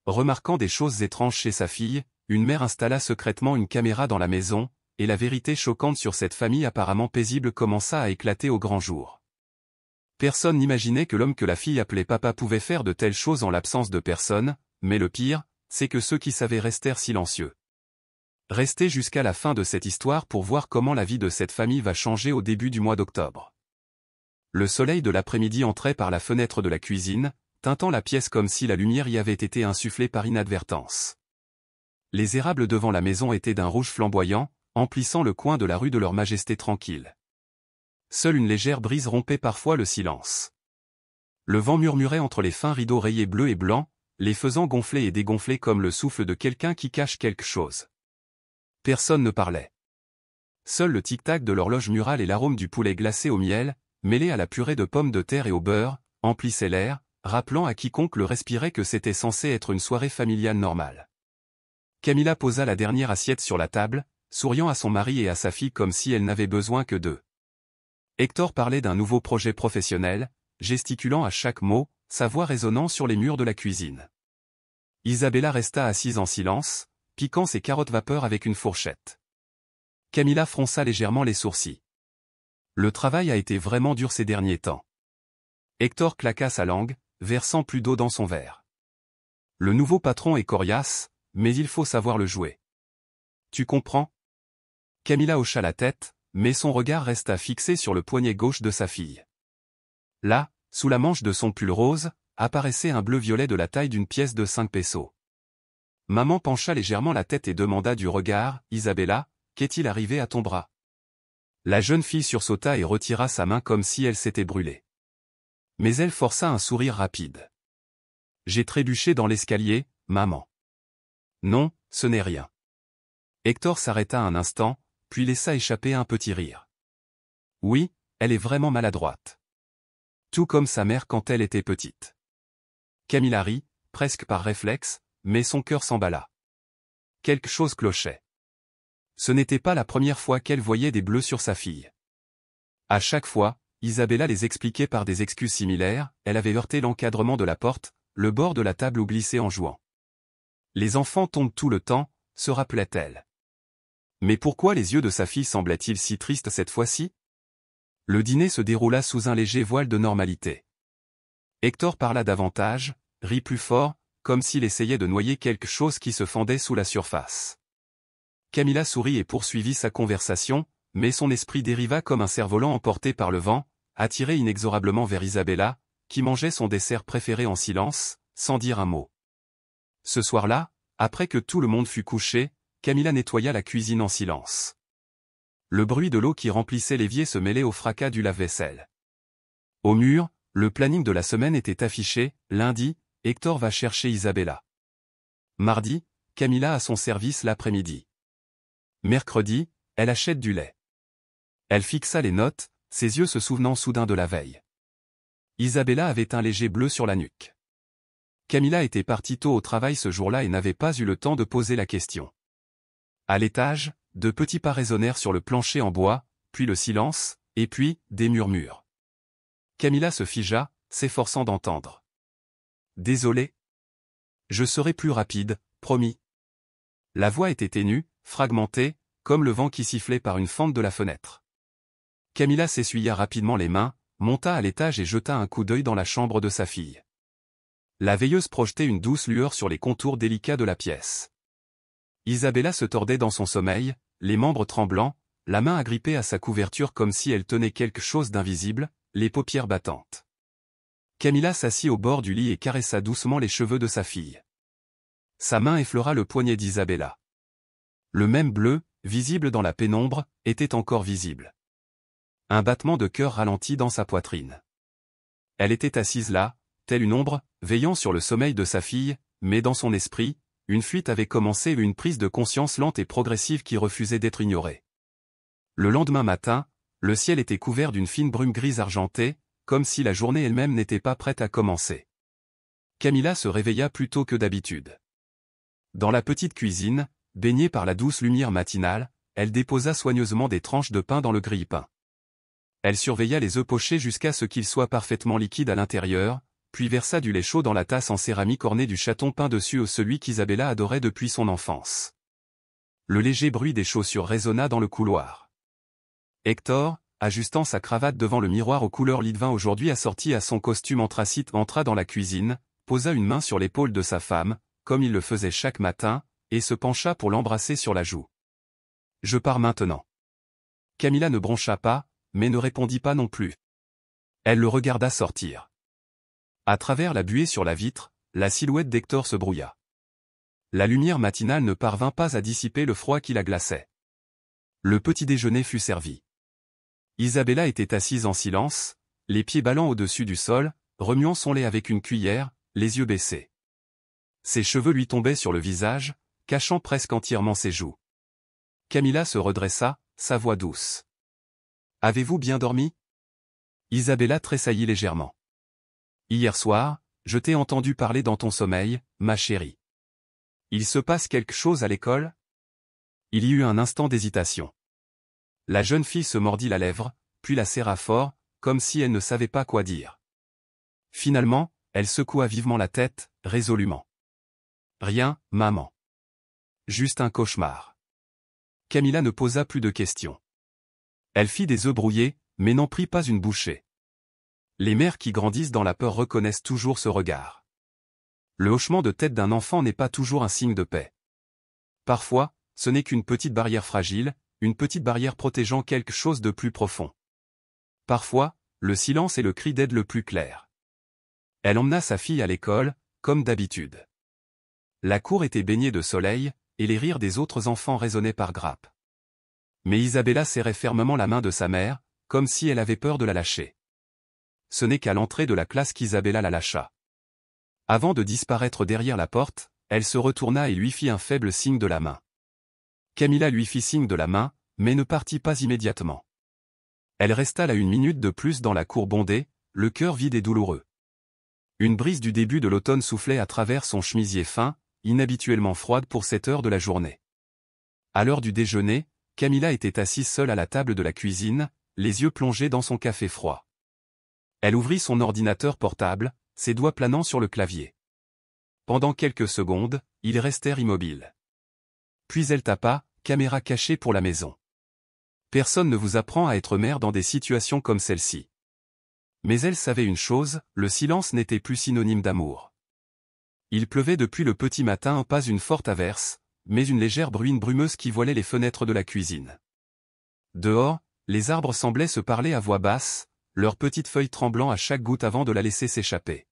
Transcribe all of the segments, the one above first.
Remarquant des choses étranges chez sa fille, une mère installa secrètement une caméra dans la maison, et la vérité choquante sur cette famille apparemment paisible commença à éclater au grand jour. Personne n'imaginait que l'homme que la fille appelait papa pouvait faire de telles choses en l'absence de personne, mais le pire, c'est que ceux qui savaient restèrent silencieux. Restez jusqu'à la fin de cette histoire pour voir comment la vie de cette famille va changer au début du mois d'octobre. Le soleil de l'après-midi entrait par la fenêtre de la cuisine, teintant la pièce comme si la lumière y avait été insufflée par inadvertance. Les érables devant la maison étaient d'un rouge flamboyant, emplissant le coin de la rue de leur majesté tranquille. Seule une légère brise rompait parfois le silence. Le vent murmurait entre les fins rideaux rayés bleus et blancs, les faisant gonfler et dégonfler comme le souffle de quelqu'un qui cache quelque chose. Personne ne parlait. Seul le tic-tac de l'horloge murale et l'arôme du poulet glacé au miel, mêlé à la purée de pommes de terre et au beurre, emplissaient l'air, rappelant à quiconque le respirait que c'était censé être une soirée familiale normale. Camilla posa la dernière assiette sur la table, souriant à son mari et à sa fille comme si elle n'avait besoin que d'eux. Hector parlait d'un nouveau projet professionnel, gesticulant à chaque mot, sa voix résonnant sur les murs de la cuisine. Isabella resta assise en silence, piquant ses carottes vapeur avec une fourchette. Camilla fronça légèrement les sourcils. Le travail a été vraiment dur ces derniers temps. Hector claqua sa langue, versant plus d'eau dans son verre. Le nouveau patron est coriace, mais il faut savoir le jouer. Tu comprends? Camilla hocha la tête, mais son regard resta fixé sur le poignet gauche de sa fille. Là, sous la manche de son pull rose, apparaissait un bleu-violet de la taille d'une pièce de 5 pesos. Maman pencha légèrement la tête et demanda du regard, « Isabella, qu'est-il arrivé à ton bras ?» La jeune fille sursauta et retira sa main comme si elle s'était brûlée. Mais elle força un sourire rapide. « J'ai trébuché dans l'escalier, maman. » « Non, ce n'est rien. » Hector s'arrêta un instant, puis laissa échapper un petit rire. « Oui, elle est vraiment maladroite. Tout comme sa mère quand elle était petite. » Camilla rit, presque par réflexe, mais son cœur s'emballa. Quelque chose clochait. Ce n'était pas la première fois qu'elle voyait des bleus sur sa fille. À chaque fois, Isabella les expliquait par des excuses similaires, elle avait heurté l'encadrement de la porte, le bord de la table ou glissé en jouant. Les enfants tombent tout le temps, se rappelait-elle. Mais pourquoi les yeux de sa fille semblaient-ils si tristes cette fois-ci? Le dîner se déroula sous un léger voile de normalité. Hector parla davantage, rit plus fort, comme s'il essayait de noyer quelque chose qui se fendait sous la surface. Camilla sourit et poursuivit sa conversation, mais son esprit dériva comme un cerf-volant emporté par le vent, attiré inexorablement vers Isabella, qui mangeait son dessert préféré en silence, sans dire un mot. Ce soir-là, après que tout le monde fut couché, Camilla nettoya la cuisine en silence. Le bruit de l'eau qui remplissait l'évier se mêlait au fracas du lave-vaisselle. Au mur, le planning de la semaine était affiché, lundi, Hector va chercher Isabella. Mardi, Camilla a son service l'après-midi. Mercredi, elle achète du lait. Elle fixa les notes, ses yeux se souvenant soudain de la veille. Isabella avait un léger bleu sur la nuque. Camilla était partie tôt au travail ce jour-là et n'avait pas eu le temps de poser la question. À l'étage, de petits pas résonnèrent sur le plancher en bois, puis le silence, et puis, des murmures. Camilla se figea, s'efforçant d'entendre. « Désolé. Je serai plus rapide, promis. » La voix était ténue, fragmentée, comme le vent qui sifflait par une fente de la fenêtre. Camilla s'essuya rapidement les mains, monta à l'étage et jeta un coup d'œil dans la chambre de sa fille. La veilleuse projetait une douce lueur sur les contours délicats de la pièce. Isabella se tordait dans son sommeil, les membres tremblants, la main agrippée à sa couverture comme si elle tenait quelque chose d'invisible, les paupières battantes. Camilla s'assit au bord du lit et caressa doucement les cheveux de sa fille. Sa main effleura le poignet d'Isabella. Le même bleu, visible dans la pénombre, était encore visible. Un battement de cœur ralentit dans sa poitrine. Elle était assise là, telle une ombre, veillant sur le sommeil de sa fille, mais dans son esprit, une fuite avait commencé et une prise de conscience lente et progressive qui refusait d'être ignorée. Le lendemain matin, le ciel était couvert d'une fine brume grise argentée, comme si la journée elle-même n'était pas prête à commencer. Camilla se réveilla plus tôt que d'habitude. Dans la petite cuisine, baignée par la douce lumière matinale, elle déposa soigneusement des tranches de pain dans le grille-pain. Elle surveilla les œufs pochés jusqu'à ce qu'ils soient parfaitement liquides à l'intérieur, puis versa du lait chaud dans la tasse en céramique ornée du chaton peint dessus celui qu'Isabella adorait depuis son enfance. Le léger bruit des chaussures résonna dans le couloir. Hector, ajustant sa cravate devant le miroir aux couleurs Lidvin aujourd'hui assorti à son costume anthracite, entra dans la cuisine, posa une main sur l'épaule de sa femme, comme il le faisait chaque matin, et se pencha pour l'embrasser sur la joue. « Je pars maintenant. » Camilla ne broncha pas, mais ne répondit pas non plus. Elle le regarda sortir. À travers la buée sur la vitre, la silhouette d'Hector se brouilla. La lumière matinale ne parvint pas à dissiper le froid qui la glaçait. Le petit déjeuner fut servi. Isabella était assise en silence, les pieds ballants au-dessus du sol, remuant son lait avec une cuillère, les yeux baissés. Ses cheveux lui tombaient sur le visage, cachant presque entièrement ses joues. Camilla se redressa, sa voix douce. « Avez-vous bien dormi ?» Isabella tressaillit légèrement. « Hier soir, je t'ai entendu parler dans ton sommeil, ma chérie. Il se passe quelque chose à l'école ?» Il y eut un instant d'hésitation. La jeune fille se mordit la lèvre, puis la serra fort, comme si elle ne savait pas quoi dire. Finalement, elle secoua vivement la tête, résolument. « Rien, maman. Juste un cauchemar. » Camilla ne posa plus de questions. Elle fit des œufs brouillés, mais n'en prit pas une bouchée. Les mères qui grandissent dans la peur reconnaissent toujours ce regard. Le hochement de tête d'un enfant n'est pas toujours un signe de paix. Parfois, ce n'est qu'une petite barrière fragile, une petite barrière protégeant quelque chose de plus profond. Parfois, le silence est le cri d'aide le plus clair. Elle emmena sa fille à l'école, comme d'habitude. La cour était baignée de soleil, et les rires des autres enfants résonnaient par grappes. Mais Isabella serrait fermement la main de sa mère, comme si elle avait peur de la lâcher. Ce n'est qu'à l'entrée de la classe qu'Isabella la lâcha. Avant de disparaître derrière la porte, elle se retourna et lui fit un faible signe de la main. Camilla lui fit signe de la main, mais ne partit pas immédiatement. Elle resta là 1 minute de plus dans la cour bondée, le cœur vide et douloureux. Une brise du début de l'automne soufflait à travers son chemisier fin, inhabituellement froide pour cette heure de la journée. À l'heure du déjeuner, Camilla était assise seule à la table de la cuisine, les yeux plongés dans son café froid. Elle ouvrit son ordinateur portable, ses doigts planant sur le clavier. Pendant quelques secondes, ils restèrent immobiles. Puis elle tapa, caméra cachée pour la maison. Personne ne vous apprend à être mère dans des situations comme celle-ci. Mais elle savait une chose, le silence n'était plus synonyme d'amour. Il pleuvait depuis le petit matin, pas une forte averse, mais une légère bruine brumeuse qui voilait les fenêtres de la cuisine. Dehors, les arbres semblaient se parler à voix basse, leurs petites feuilles tremblant à chaque goutte avant de la laisser s'échapper.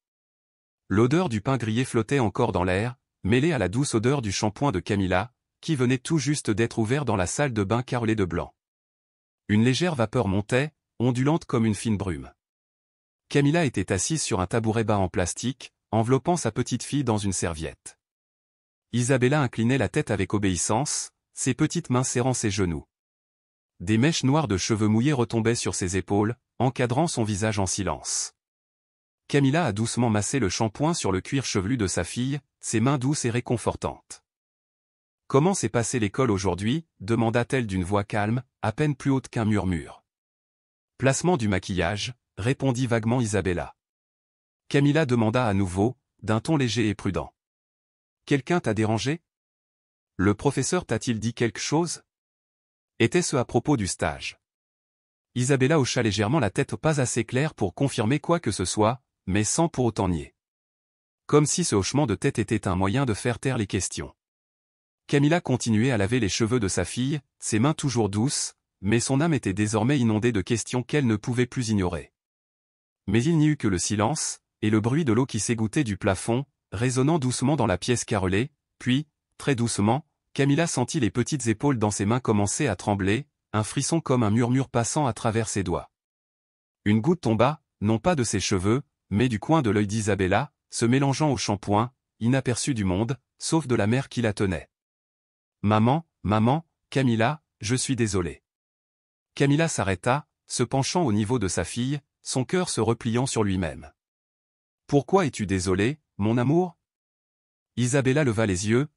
L'odeur du pain grillé flottait encore dans l'air, mêlée à la douce odeur du shampoing de Camilla, qui venait tout juste d'être ouvert dans la salle de bain carrelée de blanc. Une légère vapeur montait, ondulante comme une fine brume. Camilla était assise sur un tabouret bas en plastique, enveloppant sa petite fille dans une serviette. Isabella inclinait la tête avec obéissance, ses petites mains serrant ses genoux. Des mèches noires de cheveux mouillés retombaient sur ses épaules, encadrant son visage en silence. Camilla a doucement massé le shampoing sur le cuir chevelu de sa fille, ses mains douces et réconfortantes. « Comment s'est passée l'école aujourd'hui » demanda-t-elle d'une voix calme, à peine plus haute qu'un murmure. « Placement du maquillage » répondit vaguement Isabella. Camilla demanda à nouveau, d'un ton léger et prudent. « Quelqu'un t'a dérangé ? Le professeur t'a-t-il dit quelque chose ? Était-ce à propos du stage ?» Isabella hocha légèrement la tête, pas assez claire pour confirmer quoi que ce soit, mais sans pour autant nier. Comme si ce hochement de tête était un moyen de faire taire les questions. Camilla continuait à laver les cheveux de sa fille, ses mains toujours douces, mais son âme était désormais inondée de questions qu'elle ne pouvait plus ignorer. Mais il n'y eut que le silence, et le bruit de l'eau qui s'égouttait du plafond, résonnant doucement dans la pièce carrelée, puis, très doucement, Camilla sentit les petites épaules dans ses mains commencer à trembler, un frisson comme un murmure passant à travers ses doigts. Une goutte tomba, non pas de ses cheveux, mais du coin de l'œil d'Isabella, se mélangeant au shampoing, inaperçue du monde, sauf de la mère qui la tenait. « Maman, maman, Camilla, je suis désolée. » Camilla s'arrêta, se penchant au niveau de sa fille, son cœur se repliant sur lui-même. « Pourquoi es-tu désolée, mon amour ?» Isabella leva les yeux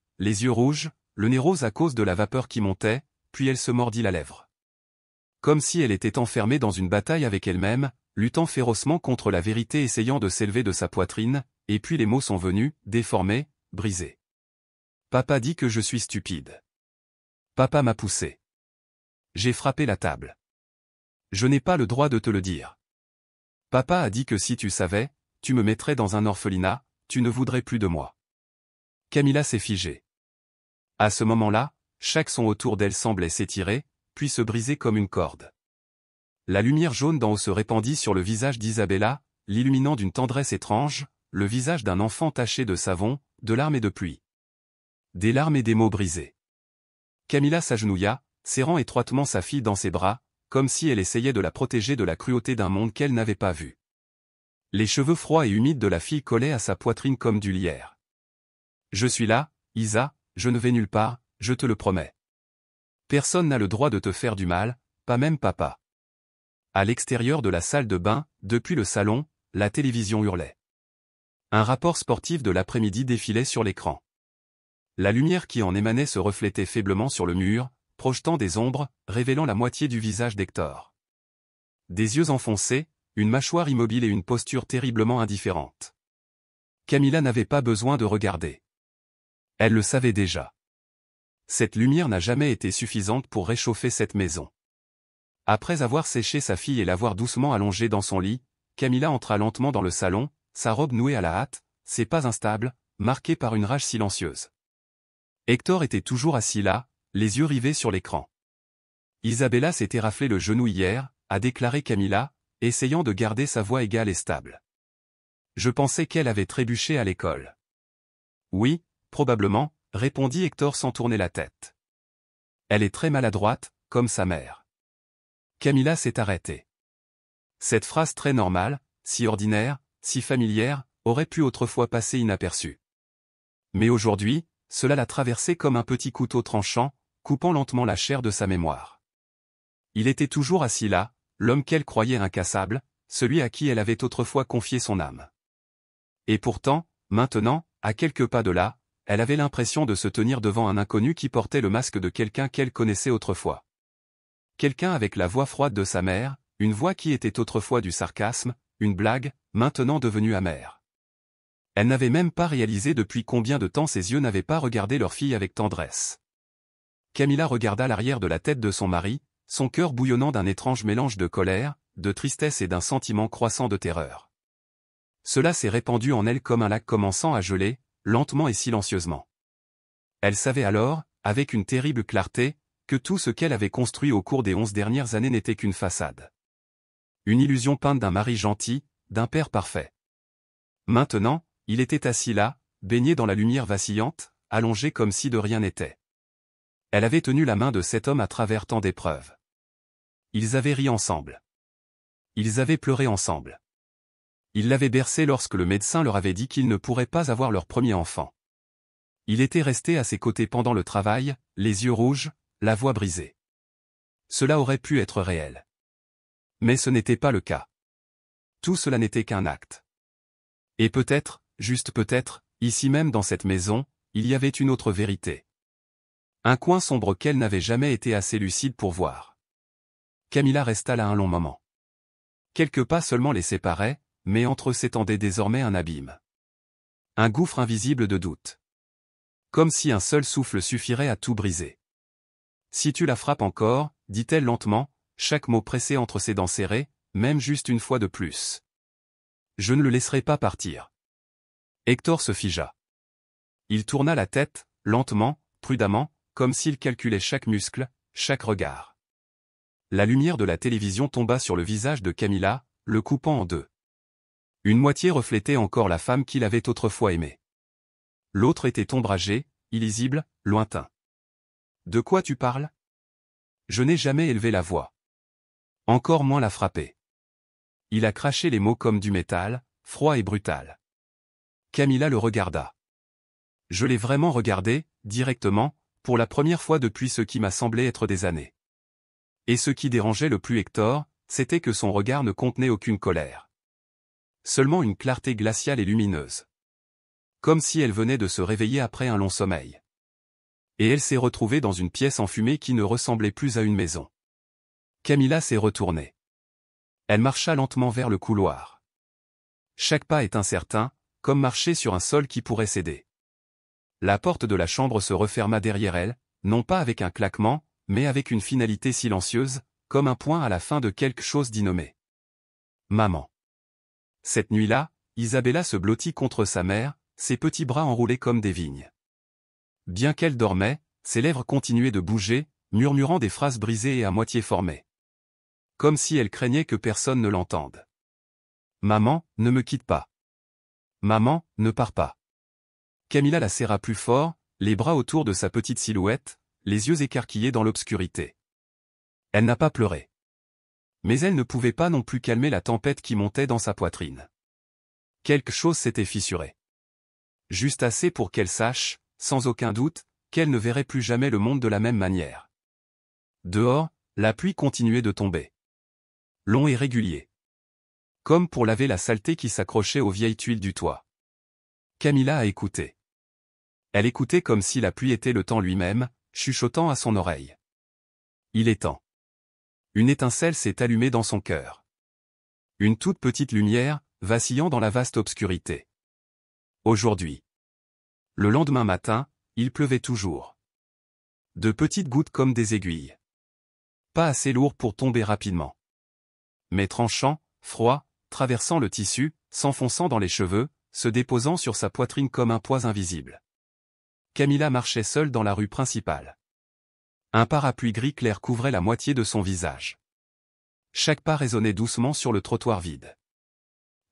rouges, le nez rose à cause de la vapeur qui montait, puis elle se mordit la lèvre. Comme si elle était enfermée dans une bataille avec elle-même, luttant férocement contre la vérité essayant de s'élever de sa poitrine, et puis les mots sont venus, déformés, brisés. Papa dit que je suis stupide. Papa m'a poussé. J'ai frappé la table. Je n'ai pas le droit de te le dire. Papa a dit que si tu savais, tu me mettrais dans un orphelinat, tu ne voudrais plus de moi. Camilla s'est figée. À ce moment-là, chaque son autour d'elle semblait s'étirer, puis se briser comme une corde. La lumière jaune d'en haut se répandit sur le visage d'Isabella, l'illuminant d'une tendresse étrange, le visage d'un enfant taché de savon, de larmes et de pluie. Des larmes et des mots brisés. Camilla s'agenouilla, serrant étroitement sa fille dans ses bras, comme si elle essayait de la protéger de la cruauté d'un monde qu'elle n'avait pas vu. Les cheveux froids et humides de la fille collaient à sa poitrine comme du lierre. « Je suis là, Isa, je ne vais nulle part, je te le promets. Personne n'a le droit de te faire du mal, pas même papa. » À l'extérieur de la salle de bain, depuis le salon, la télévision hurlait. Un rapport sportif de l'après-midi défilait sur l'écran. La lumière qui en émanait se reflétait faiblement sur le mur, projetant des ombres, révélant la moitié du visage d'Hector. Des yeux enfoncés, une mâchoire immobile et une posture terriblement indifférente. Camilla n'avait pas besoin de regarder. Elle le savait déjà. Cette lumière n'a jamais été suffisante pour réchauffer cette maison. Après avoir séché sa fille et l'avoir doucement allongée dans son lit, Camilla entra lentement dans le salon, sa robe nouée à la hâte, ses pas instables, marqués par une rage silencieuse. Hector était toujours assis là, les yeux rivés sur l'écran. Isabella s'était raflé le genou hier, a déclaré Camilla, essayant de garder sa voix égale et stable. Je pensais qu'elle avait trébuché à l'école. Oui, probablement, répondit Hector sans tourner la tête. Elle est très maladroite, comme sa mère. Camilla s'est arrêtée. Cette phrase très normale, si ordinaire, si familière, aurait pu autrefois passer inaperçue. Mais aujourd'hui, cela l'a traversée comme un petit couteau tranchant, coupant lentement la chair de sa mémoire. Il était toujours assis là, l'homme qu'elle croyait incassable, celui à qui elle avait autrefois confié son âme. Et pourtant, maintenant, à quelques pas de là, elle avait l'impression de se tenir devant un inconnu qui portait le masque de quelqu'un qu'elle connaissait autrefois. Quelqu'un avec la voix froide de sa mère, une voix qui était autrefois du sarcasme, une blague, maintenant devenue amère. Elle n'avait même pas réalisé depuis combien de temps ses yeux n'avaient pas regardé leur fille avec tendresse. Camilla regarda l'arrière de la tête de son mari, son cœur bouillonnant d'un étrange mélange de colère, de tristesse et d'un sentiment croissant de terreur. Cela s'est répandu en elle comme un lac commençant à geler, lentement et silencieusement. Elle savait alors, avec une terrible clarté, que tout ce qu'elle avait construit au cours des 11 dernières années n'était qu'une façade. Une illusion peinte d'un mari gentil, d'un père parfait. Maintenant, il était assis là, baigné dans la lumière vacillante, allongé comme si de rien n'était. Elle avait tenu la main de cet homme à travers tant d'épreuves. Ils avaient ri ensemble. Ils avaient pleuré ensemble. Il l'avait bercé lorsque le médecin leur avait dit qu'ils ne pourraient pas avoir leur premier enfant. Il était resté à ses côtés pendant le travail, les yeux rouges, la voix brisée. Cela aurait pu être réel. Mais ce n'était pas le cas. Tout cela n'était qu'un acte. Et peut-être, juste peut-être, ici même dans cette maison, il y avait une autre vérité. Un coin sombre qu'elle n'avait jamais été assez lucide pour voir. Camilla resta là un long moment. Quelques pas seulement les séparaient, mais entre eux s'étendait désormais un abîme. Un gouffre invisible de doute. Comme si un seul souffle suffirait à tout briser. Si tu la frappes encore, dit-elle lentement, chaque mot pressé entre ses dents serrées, même juste une fois de plus. Je ne le laisserai pas partir. Hector se figea. Il tourna la tête, lentement, prudemment, comme s'il calculait chaque muscle, chaque regard. La lumière de la télévision tomba sur le visage de Camilla, le coupant en deux. Une moitié reflétait encore la femme qu'il avait autrefois aimée. L'autre était ombragé, illisible, lointain. De quoi tu parles? Je n'ai jamais élevé la voix. Encore moins la frapper. Il a craché les mots comme du métal, froid et brutal. Camilla le regarda. Je l'ai vraiment regardé, directement, pour la première fois depuis ce qui m'a semblé être des années. Et ce qui dérangeait le plus Hector, c'était que son regard ne contenait aucune colère. Seulement une clarté glaciale et lumineuse. Comme si elle venait de se réveiller après un long sommeil. Et elle s'est retrouvée dans une pièce enfumée qui ne ressemblait plus à une maison. Camilla s'est retournée. Elle marcha lentement vers le couloir. Chaque pas est incertain, comme marcher sur un sol qui pourrait céder. La porte de la chambre se referma derrière elle, non pas avec un claquement, mais avec une finalité silencieuse, comme un point à la fin de quelque chose d'innommé. Maman. Cette nuit-là, Isabella se blottit contre sa mère, ses petits bras enroulés comme des vignes. Bien qu'elle dormait, ses lèvres continuaient de bouger, murmurant des phrases brisées et à moitié formées. Comme si elle craignait que personne ne l'entende. Maman, ne me quitte pas. Maman, ne pars pas. Camilla la serra plus fort, les bras autour de sa petite silhouette, les yeux écarquillés dans l'obscurité. Elle n'a pas pleuré. Mais elle ne pouvait pas non plus calmer la tempête qui montait dans sa poitrine. Quelque chose s'était fissuré. Juste assez pour qu'elle sache, sans aucun doute, qu'elle ne verrait plus jamais le monde de la même manière. Dehors, la pluie continuait de tomber. Long et régulier. Comme pour laver la saleté qui s'accrochait aux vieilles tuiles du toit. Camilla a écouté. Elle écoutait comme si la pluie était le temps lui-même, chuchotant à son oreille. Il est temps. Une étincelle s'est allumée dans son cœur. Une toute petite lumière, vacillant dans la vaste obscurité. Aujourd'hui. Le lendemain matin, il pleuvait toujours. De petites gouttes comme des aiguilles. Pas assez lourd pour tomber rapidement. Mais tranchant, froid, traversant le tissu, s'enfonçant dans les cheveux, se déposant sur sa poitrine comme un poids invisible. Camilla marchait seule dans la rue principale. Un parapluie gris clair couvrait la moitié de son visage. Chaque pas résonnait doucement sur le trottoir vide.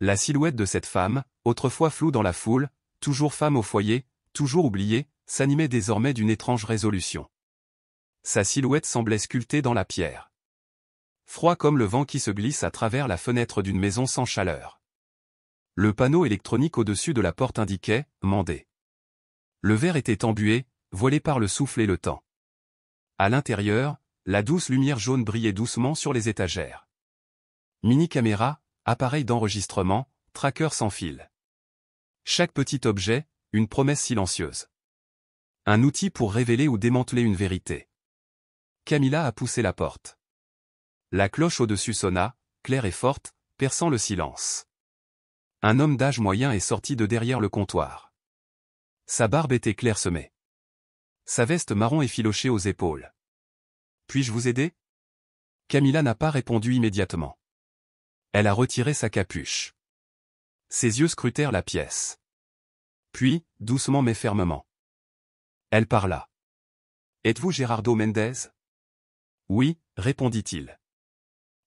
La silhouette de cette femme, autrefois floue dans la foule, toujours femme au foyer, toujours oubliée, s'animait désormais d'une étrange résolution. Sa silhouette semblait sculptée dans la pierre. Froid comme le vent qui se glisse à travers la fenêtre d'une maison sans chaleur. Le panneau électronique au-dessus de la porte indiquait « Mandé ». Le verre était embué, voilé par le souffle et le temps. À l'intérieur, la douce lumière jaune brillait doucement sur les étagères. Mini-caméra, appareil d'enregistrement, tracker sans fil. Chaque petit objet, une promesse silencieuse. Un outil pour révéler ou démanteler une vérité. Camilla a poussé la porte. La cloche au-dessus sonna, claire et forte, perçant le silence. Un homme d'âge moyen est sorti de derrière le comptoir. Sa barbe était clairsemée. Sa veste marron effilochée aux épaules. « Puis-je vous aider ?» Camilla n'a pas répondu immédiatement. Elle a retiré sa capuche. Ses yeux scrutèrent la pièce. Puis, doucement mais fermement. Elle parla. « Êtes-vous Gerardo Mendez ?»« Oui, répondit-il.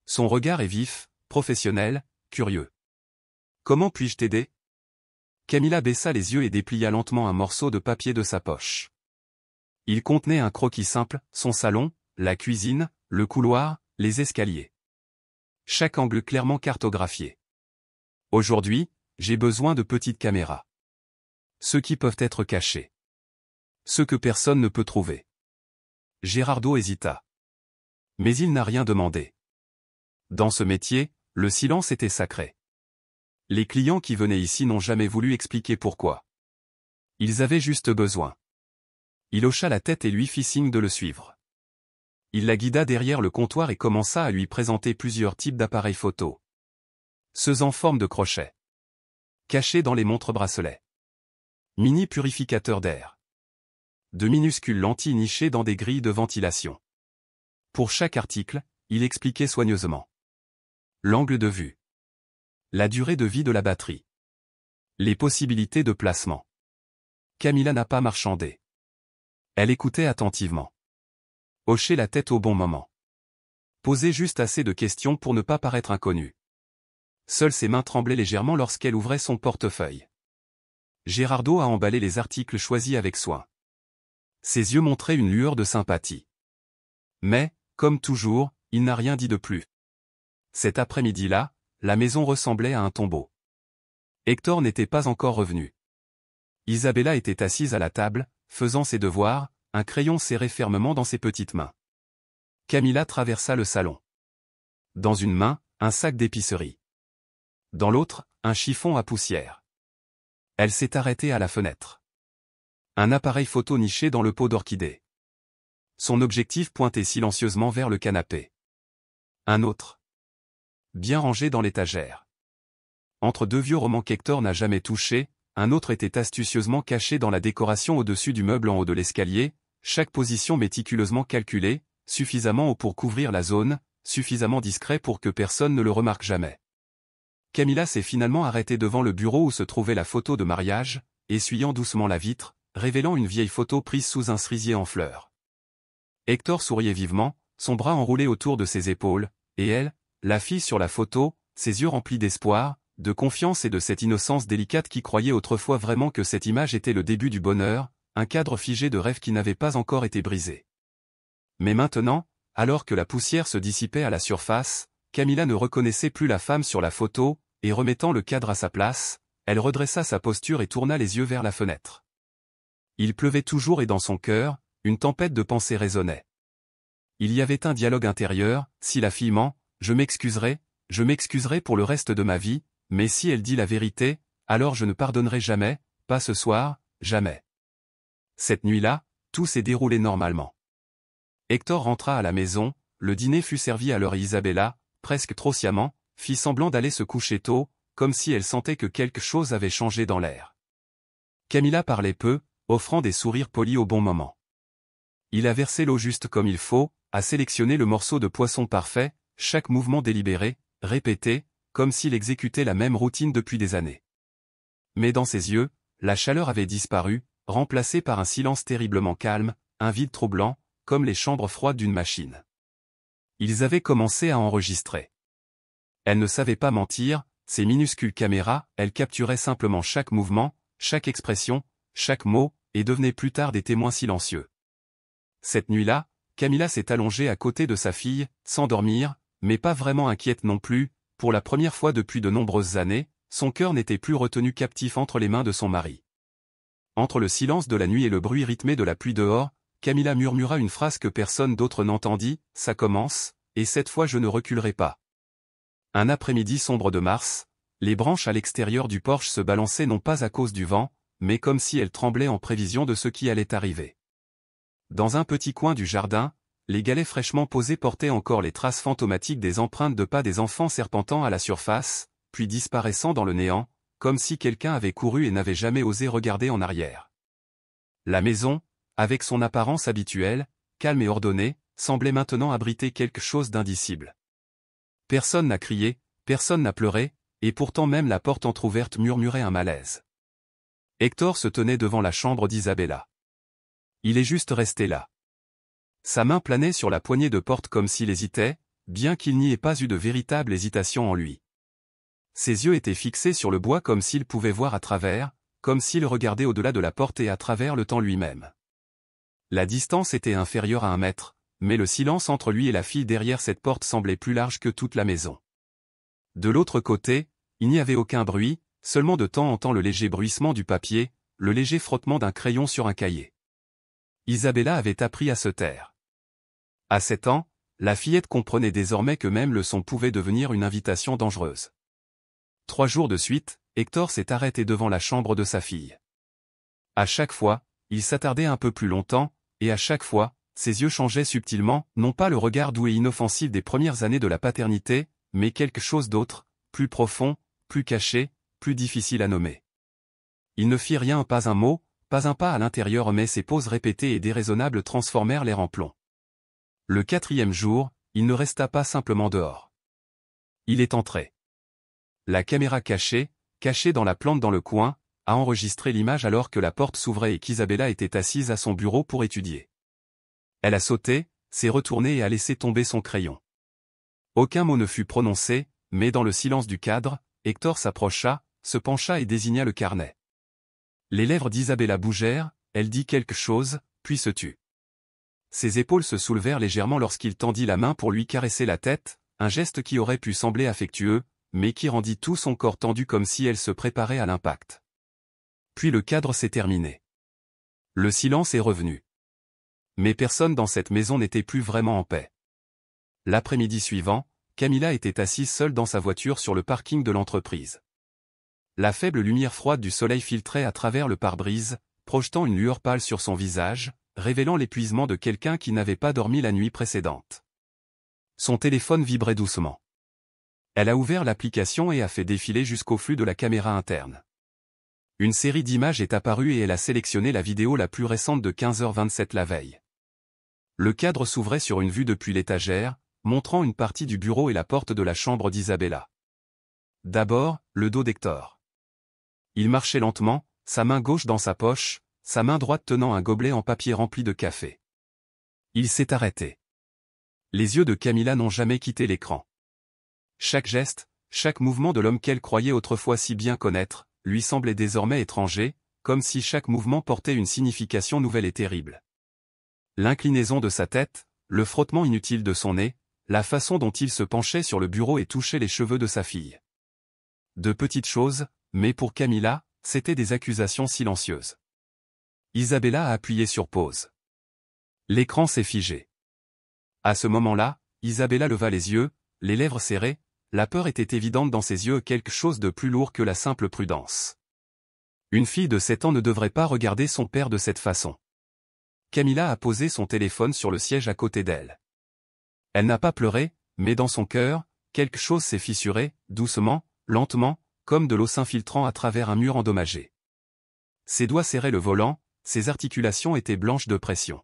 Son regard est vif, professionnel, curieux. « Comment puis-je t'aider ?» Camilla baissa les yeux et déplia lentement un morceau de papier de sa poche. Il contenait un croquis simple, son salon, la cuisine, le couloir, les escaliers. Chaque angle clairement cartographié. Aujourd'hui, j'ai besoin de petites caméras. Ceux qui peuvent être cachés. Ceux que personne ne peut trouver. Gerardo hésita. Mais il n'a rien demandé. Dans ce métier, le silence était sacré. Les clients qui venaient ici n'ont jamais voulu expliquer pourquoi. Ils avaient juste besoin. Il hocha la tête et lui fit signe de le suivre. Il la guida derrière le comptoir et commença à lui présenter plusieurs types d'appareils photo. Ceux en forme de crochet. Cachés dans les montres-bracelets. Mini purificateurs d'air. De minuscules lentilles nichées dans des grilles de ventilation. Pour chaque article, il expliquait soigneusement. L'angle de vue. La durée de vie de la batterie. Les possibilités de placement. Camilla n'a pas marchandé. Elle écoutait attentivement. Hochait la tête au bon moment. Posait juste assez de questions pour ne pas paraître inconnue. Seules ses mains tremblaient légèrement lorsqu'elle ouvrait son portefeuille. Gerardo a emballé les articles choisis avec soin. Ses yeux montraient une lueur de sympathie. Mais, comme toujours, il n'a rien dit de plus. Cet après-midi-là, la maison ressemblait à un tombeau. Hector n'était pas encore revenu. Isabella était assise à la table, faisant ses devoirs, un crayon serré fermement dans ses petites mains. Camilla traversa le salon. Dans une main, un sac d'épicerie. Dans l'autre, un chiffon à poussière. Elle s'est arrêtée à la fenêtre. Un appareil photo niché dans le pot d'orchidée. Son objectif pointait silencieusement vers le canapé. Un autre. bien rangés dans l'étagère. Entre deux vieux romans qu'Hector n'a jamais touchés, un autre était astucieusement caché dans la décoration au-dessus du meuble en haut de l'escalier, chaque position méticuleusement calculée, suffisamment haut pour couvrir la zone, suffisamment discret pour que personne ne le remarque jamais. Camilla s'est finalement arrêtée devant le bureau où se trouvait la photo de mariage, essuyant doucement la vitre, révélant une vieille photo prise sous un cerisier en fleurs. Hector souriait vivement, son bras enroulé autour de ses épaules, et elle, la fille sur la photo, ses yeux remplis d'espoir, de confiance et de cette innocence délicate qui croyait autrefois vraiment que cette image était le début du bonheur, un cadre figé de rêve qui n'avait pas encore été brisé. Mais maintenant, alors que la poussière se dissipait à la surface, Camilla ne reconnaissait plus la femme sur la photo, et remettant le cadre à sa place, elle redressa sa posture et tourna les yeux vers la fenêtre. Il pleuvait toujours et dans son cœur, une tempête de pensées résonnait. Il y avait un dialogue intérieur, si la fille ment, je m'excuserai pour le reste de ma vie, mais si elle dit la vérité, alors je ne pardonnerai jamais, pas ce soir, jamais. Cette nuit-là, tout s'est déroulé normalement. Hector rentra à la maison, le dîner fut servi à l'heure et Isabella, presque trop sciemment, fit semblant d'aller se coucher tôt, comme si elle sentait que quelque chose avait changé dans l'air. Camilla parlait peu, offrant des sourires polis au bon moment. Il a versé l'eau juste comme il faut, a sélectionné le morceau de poisson parfait, chaque mouvement délibéré, répété, comme s'il exécutait la même routine depuis des années. Mais dans ses yeux, la chaleur avait disparu, remplacée par un silence terriblement calme, un vide troublant, comme les chambres froides d'une machine. Ils avaient commencé à enregistrer. Elle ne savait pas mentir, ses minuscules caméras, elles capturaient simplement chaque mouvement, chaque expression, chaque mot, et devenaient plus tard des témoins silencieux. Cette nuit-là, Camilla s'est allongée à côté de sa fille, sans dormir, mais pas vraiment inquiète non plus, pour la première fois depuis de nombreuses années, son cœur n'était plus retenu captif entre les mains de son mari. Entre le silence de la nuit et le bruit rythmé de la pluie dehors, Camilla murmura une phrase que personne d'autre n'entendit, « Ça commence, et cette fois je ne reculerai pas ». Un après-midi sombre de mars, les branches à l'extérieur du porche se balançaient non pas à cause du vent, mais comme si elles tremblaient en prévision de ce qui allait arriver. Dans un petit coin du jardin, les galets fraîchement posés portaient encore les traces fantomatiques des empreintes de pas des enfants serpentant à la surface, puis disparaissant dans le néant, comme si quelqu'un avait couru et n'avait jamais osé regarder en arrière. La maison, avec son apparence habituelle, calme et ordonnée, semblait maintenant abriter quelque chose d'indicible. Personne n'a crié, personne n'a pleuré, et pourtant même la porte entr'ouverte murmurait un malaise. Hector se tenait devant la chambre d'Isabella. Il est juste resté là. Sa main planait sur la poignée de porte comme s'il hésitait, bien qu'il n'y ait pas eu de véritable hésitation en lui. Ses yeux étaient fixés sur le bois comme s'il pouvait voir à travers, comme s'il regardait au-delà de la porte et à travers le temps lui-même. La distance était inférieure à 1 mètre, mais le silence entre lui et la fille derrière cette porte semblait plus large que toute la maison. De l'autre côté, il n'y avait aucun bruit, seulement de temps en temps le léger bruissement du papier, le léger frottement d'un crayon sur un cahier. Isabella avait appris à se taire. À 7 ans, la fillette comprenait désormais que même le son pouvait devenir une invitation dangereuse. 3 jours de suite, Hector s'est arrêté devant la chambre de sa fille. À chaque fois, il s'attardait un peu plus longtemps, et à chaque fois, ses yeux changeaient subtilement, non pas le regard doux et inoffensif des premières années de la paternité, mais quelque chose d'autre, plus profond, plus caché, plus difficile à nommer. Il ne fit rien, pas un mot, pas un pas à l'intérieur, mais ses pauses répétées et déraisonnables transformèrent l'air en plomb. Le 4e jour, il ne resta pas simplement dehors. Il est entré. La caméra cachée dans la plante dans le coin, a enregistré l'image alors que la porte s'ouvrait et qu'Isabella était assise à son bureau pour étudier. Elle a sauté, s'est retournée et a laissé tomber son crayon. Aucun mot ne fut prononcé, mais dans le silence du cadre, Hector s'approcha, se pencha et désigna le carnet. Les lèvres d'Isabella bougèrent, elle dit quelque chose, puis se tut. Ses épaules se soulevèrent légèrement lorsqu'il tendit la main pour lui caresser la tête, un geste qui aurait pu sembler affectueux, mais qui rendit tout son corps tendu comme si elle se préparait à l'impact. Puis le cadre s'est terminé. Le silence est revenu. Mais personne dans cette maison n'était plus vraiment en paix. L'après-midi suivant, Camilla était assise seule dans sa voiture sur le parking de l'entreprise. La faible lumière froide du soleil filtrait à travers le pare-brise, projetant une lueur pâle sur son visage, révélant l'épuisement de quelqu'un qui n'avait pas dormi la nuit précédente. Son téléphone vibrait doucement. Elle a ouvert l'application et a fait défiler jusqu'au flux de la caméra interne. Une série d'images est apparue et elle a sélectionné la vidéo la plus récente de 15h27 la veille. Le cadre s'ouvrait sur une vue depuis l'étagère, montrant une partie du bureau et la porte de la chambre d'Isabella. D'abord, le dos d'Hector. Il marchait lentement, sa main gauche dans sa poche, sa main droite tenant un gobelet en papier rempli de café. Il s'est arrêté. Les yeux de Camilla n'ont jamais quitté l'écran. Chaque geste, chaque mouvement de l'homme qu'elle croyait autrefois si bien connaître, lui semblait désormais étranger, comme si chaque mouvement portait une signification nouvelle et terrible. L'inclinaison de sa tête, le frottement inutile de son nez, la façon dont il se penchait sur le bureau et touchait les cheveux de sa fille. De petites choses, mais pour Camilla, c'étaient des accusations silencieuses. Isabella a appuyé sur pause. L'écran s'est figé. À ce moment-là, Isabella leva les yeux, les lèvres serrées, la peur était évidente dans ses yeux, quelque chose de plus lourd que la simple prudence. Une fille de 7 ans ne devrait pas regarder son père de cette façon. Camilla a posé son téléphone sur le siège à côté d'elle. Elle n'a pas pleuré, mais dans son cœur, quelque chose s'est fissuré, doucement, lentement, comme de l'eau s'infiltrant à travers un mur endommagé. Ses doigts serraient le volant, ses articulations étaient blanches de pression.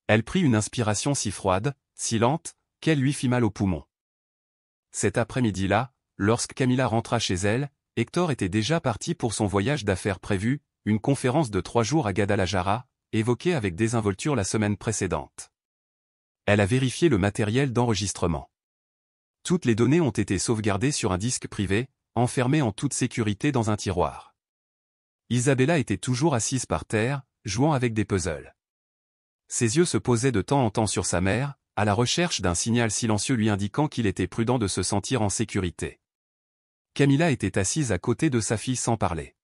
Elle prit une inspiration si froide, si lente, qu'elle lui fit mal aux poumons. Cet après-midi-là, lorsque Camilla rentra chez elle, Hector était déjà parti pour son voyage d'affaires prévu, une conférence de 3 jours à Guadalajara, évoquée avec désinvolture la semaine précédente. Elle a vérifié le matériel d'enregistrement. Toutes les données ont été sauvegardées sur un disque privé, enfermé en toute sécurité dans un tiroir. Isabella était toujours assise par terre, jouant avec des puzzles. Ses yeux se posaient de temps en temps sur sa mère, à la recherche d'un signal silencieux lui indiquant qu'il était prudent de se sentir en sécurité. Camilla était assise à côté de sa fille sans parler.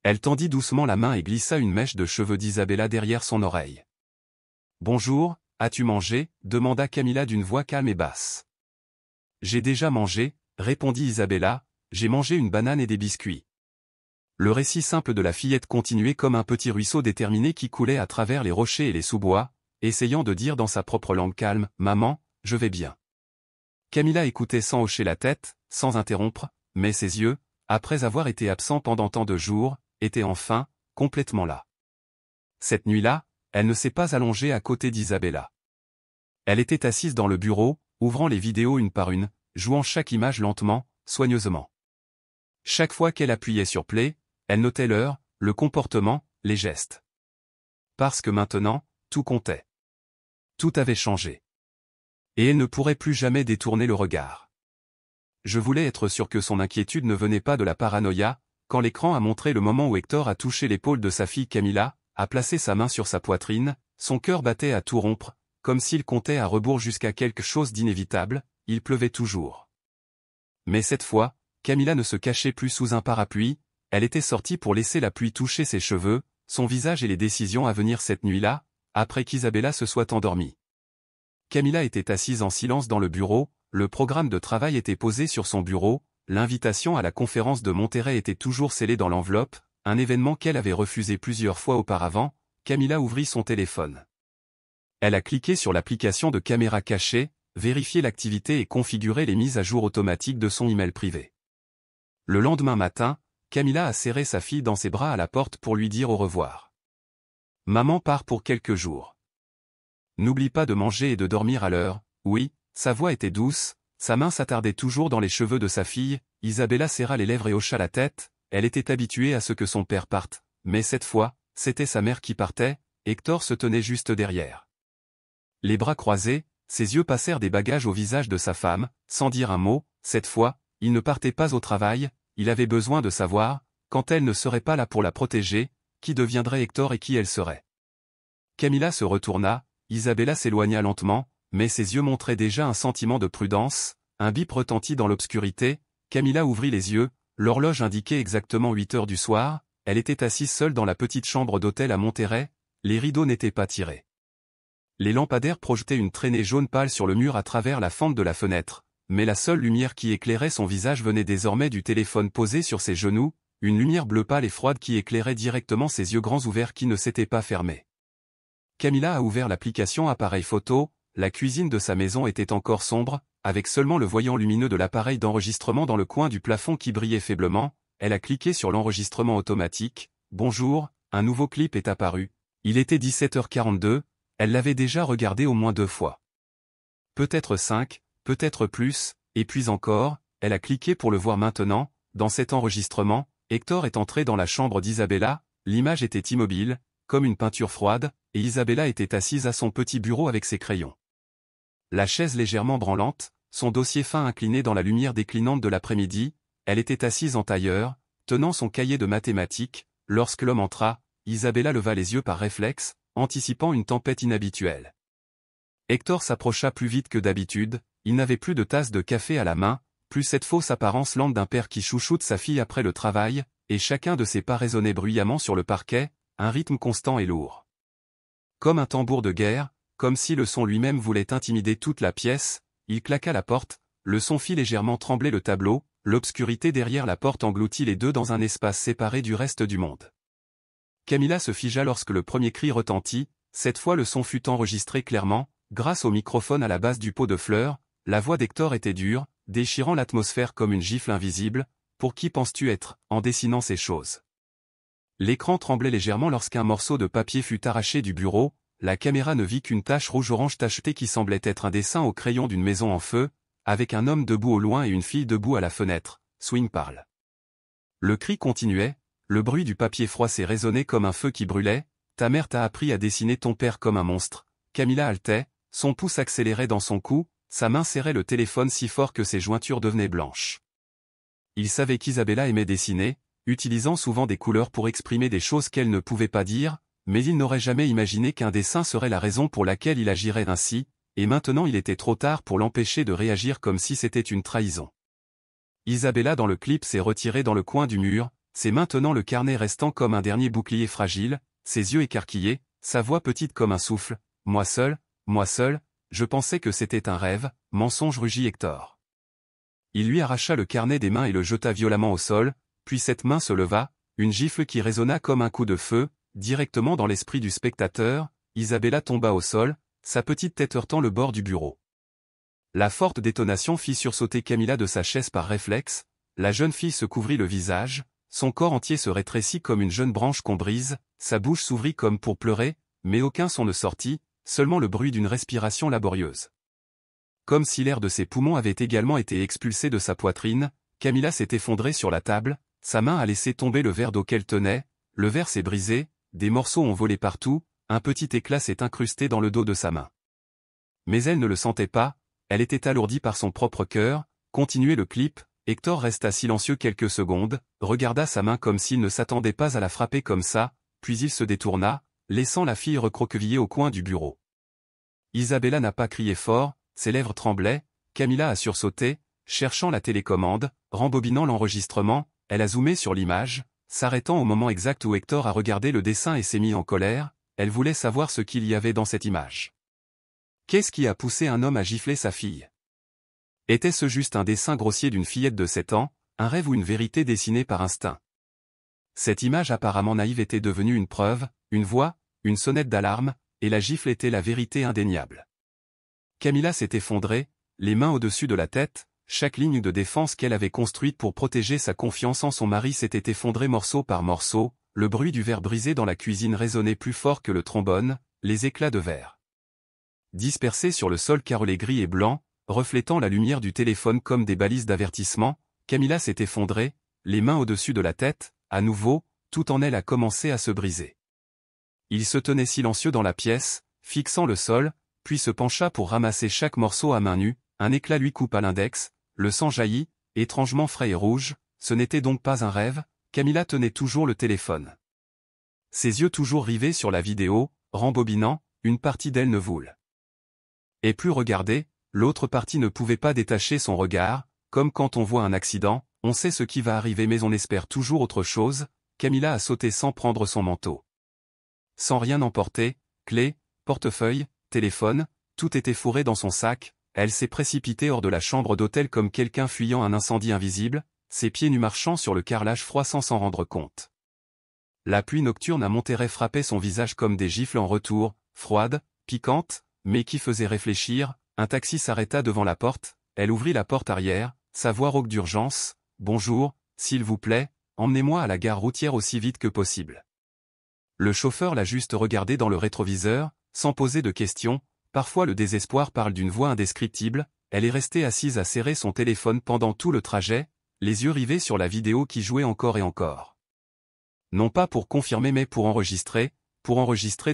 Elle tendit doucement la main et glissa une mèche de cheveux d'Isabella derrière son oreille. « Bonjour, as-tu mangé » demanda Camilla d'une voix calme et basse. « J'ai déjà mangé » répondit Isabella, « j'ai mangé une banane et des biscuits. » Le récit simple de la fillette continuait comme un petit ruisseau déterminé qui coulait à travers les rochers et les sous-bois, essayant de dire dans sa propre langue calme, « Maman, je vais bien. » Camilla écoutait sans hocher la tête, sans interrompre, mais ses yeux, après avoir été absents pendant tant de jours, étaient enfin, complètement là. Cette nuit-là, elle ne s'est pas allongée à côté d'Isabella. Elle était assise dans le bureau, ouvrant les vidéos une par une, jouant chaque image lentement, soigneusement. Chaque fois qu'elle appuyait sur play, elle notait l'heure, le comportement, les gestes. Parce que maintenant, tout comptait. Tout avait changé. Et elle ne pourrait plus jamais détourner le regard. Je voulais être sûr que son inquiétude ne venait pas de la paranoïa, quand l'écran a montré le moment où Hector a touché l'épaule de sa fille Camilla, a placé sa main sur sa poitrine, son cœur battait à tout rompre, comme s'il comptait à rebours jusqu'à quelque chose d'inévitable, il pleuvait toujours. Mais cette fois, Camilla ne se cachait plus sous un parapluie, elle était sortie pour laisser la pluie toucher ses cheveux, son visage et les décisions à venir cette nuit-là, après qu'Isabella se soit endormie. Camilla était assise en silence dans le bureau, le programme de travail était posé sur son bureau, l'invitation à la conférence de Monterrey était toujours scellée dans l'enveloppe, un événement qu'elle avait refusé plusieurs fois auparavant. Camilla ouvrit son téléphone. Elle a cliqué sur l'application de caméra cachée, vérifié l'activité et configuré les mises à jour automatiques de son email privé. Le lendemain matin, Camilla a serré sa fille dans ses bras à la porte pour lui dire au revoir. Maman part pour quelques jours. N'oublie pas de manger et de dormir à l'heure. Oui, sa voix était douce, sa main s'attardait toujours dans les cheveux de sa fille. Isabella serra les lèvres et hocha la tête, elle était habituée à ce que son père parte, mais cette fois, c'était sa mère qui partait, Hector se tenait juste derrière. Les bras croisés, ses yeux passèrent des bagages au visage de sa femme, sans dire un mot. Cette fois, il ne partait pas au travail, il avait besoin de savoir, quand elle ne serait pas là pour la protéger, qui deviendrait Hector et qui elle serait. Camilla se retourna, Isabella s'éloigna lentement, mais ses yeux montraient déjà un sentiment de prudence, un bip retentit dans l'obscurité, Camilla ouvrit les yeux, l'horloge indiquait exactement 8 heures du soir, elle était assise seule dans la petite chambre d'hôtel à Monterrey, les rideaux n'étaient pas tirés. Les lampadaires projetaient une traînée jaune pâle sur le mur à travers la fente de la fenêtre, mais la seule lumière qui éclairait son visage venait désormais du téléphone posé sur ses genoux, une lumière bleue pâle et froide qui éclairait directement ses yeux grands ouverts qui ne s'étaient pas fermés. Camilla a ouvert l'application appareil photo, la cuisine de sa maison était encore sombre, avec seulement le voyant lumineux de l'appareil d'enregistrement dans le coin du plafond qui brillait faiblement, elle a cliqué sur l'enregistrement automatique. « Bonjour, un nouveau clip est apparu. » Il était 17h42, elle l'avait déjà regardé au moins 2 fois. Peut-être 5, peut-être plus, et puis encore, elle a cliqué pour le voir maintenant. Dans cet enregistrement, Hector est entré dans la chambre d'Isabella, l'image était immobile, comme une peinture froide, et Isabella était assise à son petit bureau avec ses crayons. La chaise légèrement branlante, son dossier fin incliné dans la lumière déclinante de l'après-midi, elle était assise en tailleur, tenant son cahier de mathématiques. Lorsque l'homme entra, Isabella leva les yeux par réflexe, anticipant une tempête inhabituelle. Hector s'approcha plus vite que d'habitude, il n'avait plus de tasse de café à la main, plus cette fausse apparence lente d'un père qui chouchoute sa fille après le travail, et chacun de ses pas résonnait bruyamment sur le parquet, un rythme constant et lourd. Comme un tambour de guerre, comme si le son lui-même voulait intimider toute la pièce, il claqua la porte, le son fit légèrement trembler le tableau, l'obscurité derrière la porte engloutit les deux dans un espace séparé du reste du monde. Camilla se figea lorsque le premier cri retentit, cette fois le son fut enregistré clairement, grâce au microphone à la base du pot de fleurs, la voix d'Hector était dure, déchirant l'atmosphère comme une gifle invisible. Pour qui penses-tu être, en dessinant ces choses? L'écran tremblait légèrement lorsqu'un morceau de papier fut arraché du bureau, la caméra ne vit qu'une tache rouge-orange tachetée qui semblait être un dessin au crayon d'une maison en feu, avec un homme debout au loin et une fille debout à la fenêtre. Swing parle. Le cri continuait, le bruit du papier froissé résonnait comme un feu qui brûlait. Ta mère t'a appris à dessiner ton père comme un monstre. Camilla haletait, son pouce accélérait dans son cou, sa main serrait le téléphone si fort que ses jointures devenaient blanches. Il savait qu'Isabella aimait dessiner, utilisant souvent des couleurs pour exprimer des choses qu'elle ne pouvait pas dire, mais il n'aurait jamais imaginé qu'un dessin serait la raison pour laquelle il agirait ainsi, et maintenant il était trop tard pour l'empêcher de réagir comme si c'était une trahison. Isabella dans le clip s'est retirée dans le coin du mur, c'est maintenant le carnet restant comme un dernier bouclier fragile, ses yeux écarquillés, sa voix petite comme un souffle. Moi seul, je pensais que c'était un rêve, mensonge rugit Hector. Il lui arracha le carnet des mains et le jeta violemment au sol, puis cette main se leva, une gifle qui résonna comme un coup de feu, directement dans l'esprit du spectateur. Isabella tomba au sol, sa petite tête heurtant le bord du bureau. La forte détonation fit sursauter Camilla de sa chaise par réflexe, la jeune fille se couvrit le visage, son corps entier se rétrécit comme une jeune branche qu'on brise, sa bouche s'ouvrit comme pour pleurer, mais aucun son ne sortit, seulement le bruit d'une respiration laborieuse. Comme si l'air de ses poumons avait également été expulsé de sa poitrine, Camilla s'est effondrée sur la table, sa main a laissé tomber le verre d'eau qu'elle tenait, le verre s'est brisé, des morceaux ont volé partout, un petit éclat s'est incrusté dans le dos de sa main. Mais elle ne le sentait pas, elle était alourdie par son propre cœur. Continuez le clip. Hector resta silencieux quelques secondes, regarda sa main comme s'il ne s'attendait pas à la frapper comme ça, puis il se détourna, laissant la fille recroquevillée au coin du bureau. Isabella n'a pas crié fort, ses lèvres tremblaient, Camilla a sursauté, cherchant la télécommande, rembobinant l'enregistrement, elle a zoomé sur l'image, s'arrêtant au moment exact où Hector a regardé le dessin et s'est mis en colère, elle voulait savoir ce qu'il y avait dans cette image. Qu'est-ce qui a poussé un homme à gifler sa fille? Était-ce juste un dessin grossier d'une fillette de 7 ans, un rêve ou une vérité dessinée par instinct? Cette image apparemment naïve était devenue une preuve, une voix, une sonnette d'alarme, et la gifle était la vérité indéniable. Camilla s'est effondrée, les mains au-dessus de la tête, chaque ligne de défense qu'elle avait construite pour protéger sa confiance en son mari s'était effondrée morceau par morceau, le bruit du verre brisé dans la cuisine résonnait plus fort que le trombone, les éclats de verre dispersés sur le sol carrelé gris et blanc, reflétant la lumière du téléphone comme des balises d'avertissement, Camilla s'est effondrée, les mains au-dessus de la tête, à nouveau, tout en elle a commencé à se briser. Il se tenait silencieux dans la pièce, fixant le sol, puis se pencha pour ramasser chaque morceau à main nue, un éclat lui coupa l'index, le sang jaillit, étrangement frais et rouge, ce n'était donc pas un rêve, Camilla tenait toujours le téléphone. Ses yeux toujours rivés sur la vidéo, rembobinant, une partie d'elle ne voulait et plus regarder, l'autre partie ne pouvait pas détacher son regard, comme quand on voit un accident, on sait ce qui va arriver mais on espère toujours autre chose. Camilla a sauté sans prendre son manteau. Sans rien emporter, clés, portefeuille, téléphone, tout était fourré dans son sac, elle s'est précipitée hors de la chambre d'hôtel comme quelqu'un fuyant un incendie invisible, ses pieds nus marchant sur le carrelage froid sans s'en rendre compte. La pluie nocturne à Monterrey frappait son visage comme des gifles en retour, froides, piquantes, mais qui faisaient réfléchir. Un taxi s'arrêta devant la porte, elle ouvrit la porte arrière, sa voix rauque d'urgence. « Bonjour, s'il vous plaît, emmenez-moi à la gare routière aussi vite que possible. » Le chauffeur l'a juste regardé dans le rétroviseur, sans poser de questions. Parfois le désespoir parle d'une voix indescriptible. Elle est restée assise à serrer son téléphone pendant tout le trajet, les yeux rivés sur la vidéo qui jouait encore et encore. Non pas pour confirmer mais pour enregistrer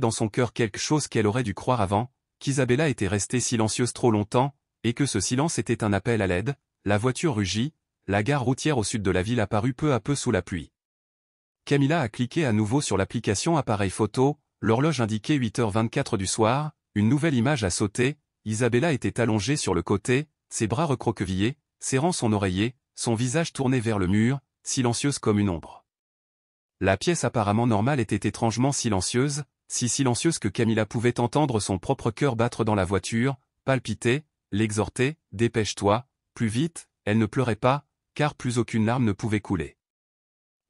dans son cœur quelque chose qu'elle aurait dû croire avant, qu'Isabella était restée silencieuse trop longtemps, et que ce silence était un appel à l'aide. La voiture rugit, la gare routière au sud de la ville apparut peu à peu sous la pluie. Camilla a cliqué à nouveau sur l'application appareil photo, l'horloge indiquait 8h24 du soir, une nouvelle image a sauté. Isabella était allongée sur le côté, ses bras recroquevillés, serrant son oreiller, son visage tourné vers le mur, silencieuse comme une ombre. La pièce apparemment normale était étrangement silencieuse, si silencieuse que Camilla pouvait entendre son propre cœur battre dans la voiture, palpiter, l'exhorter, « Dépêche-toi, plus vite », elle ne pleurait pas, car plus aucune larme ne pouvait couler.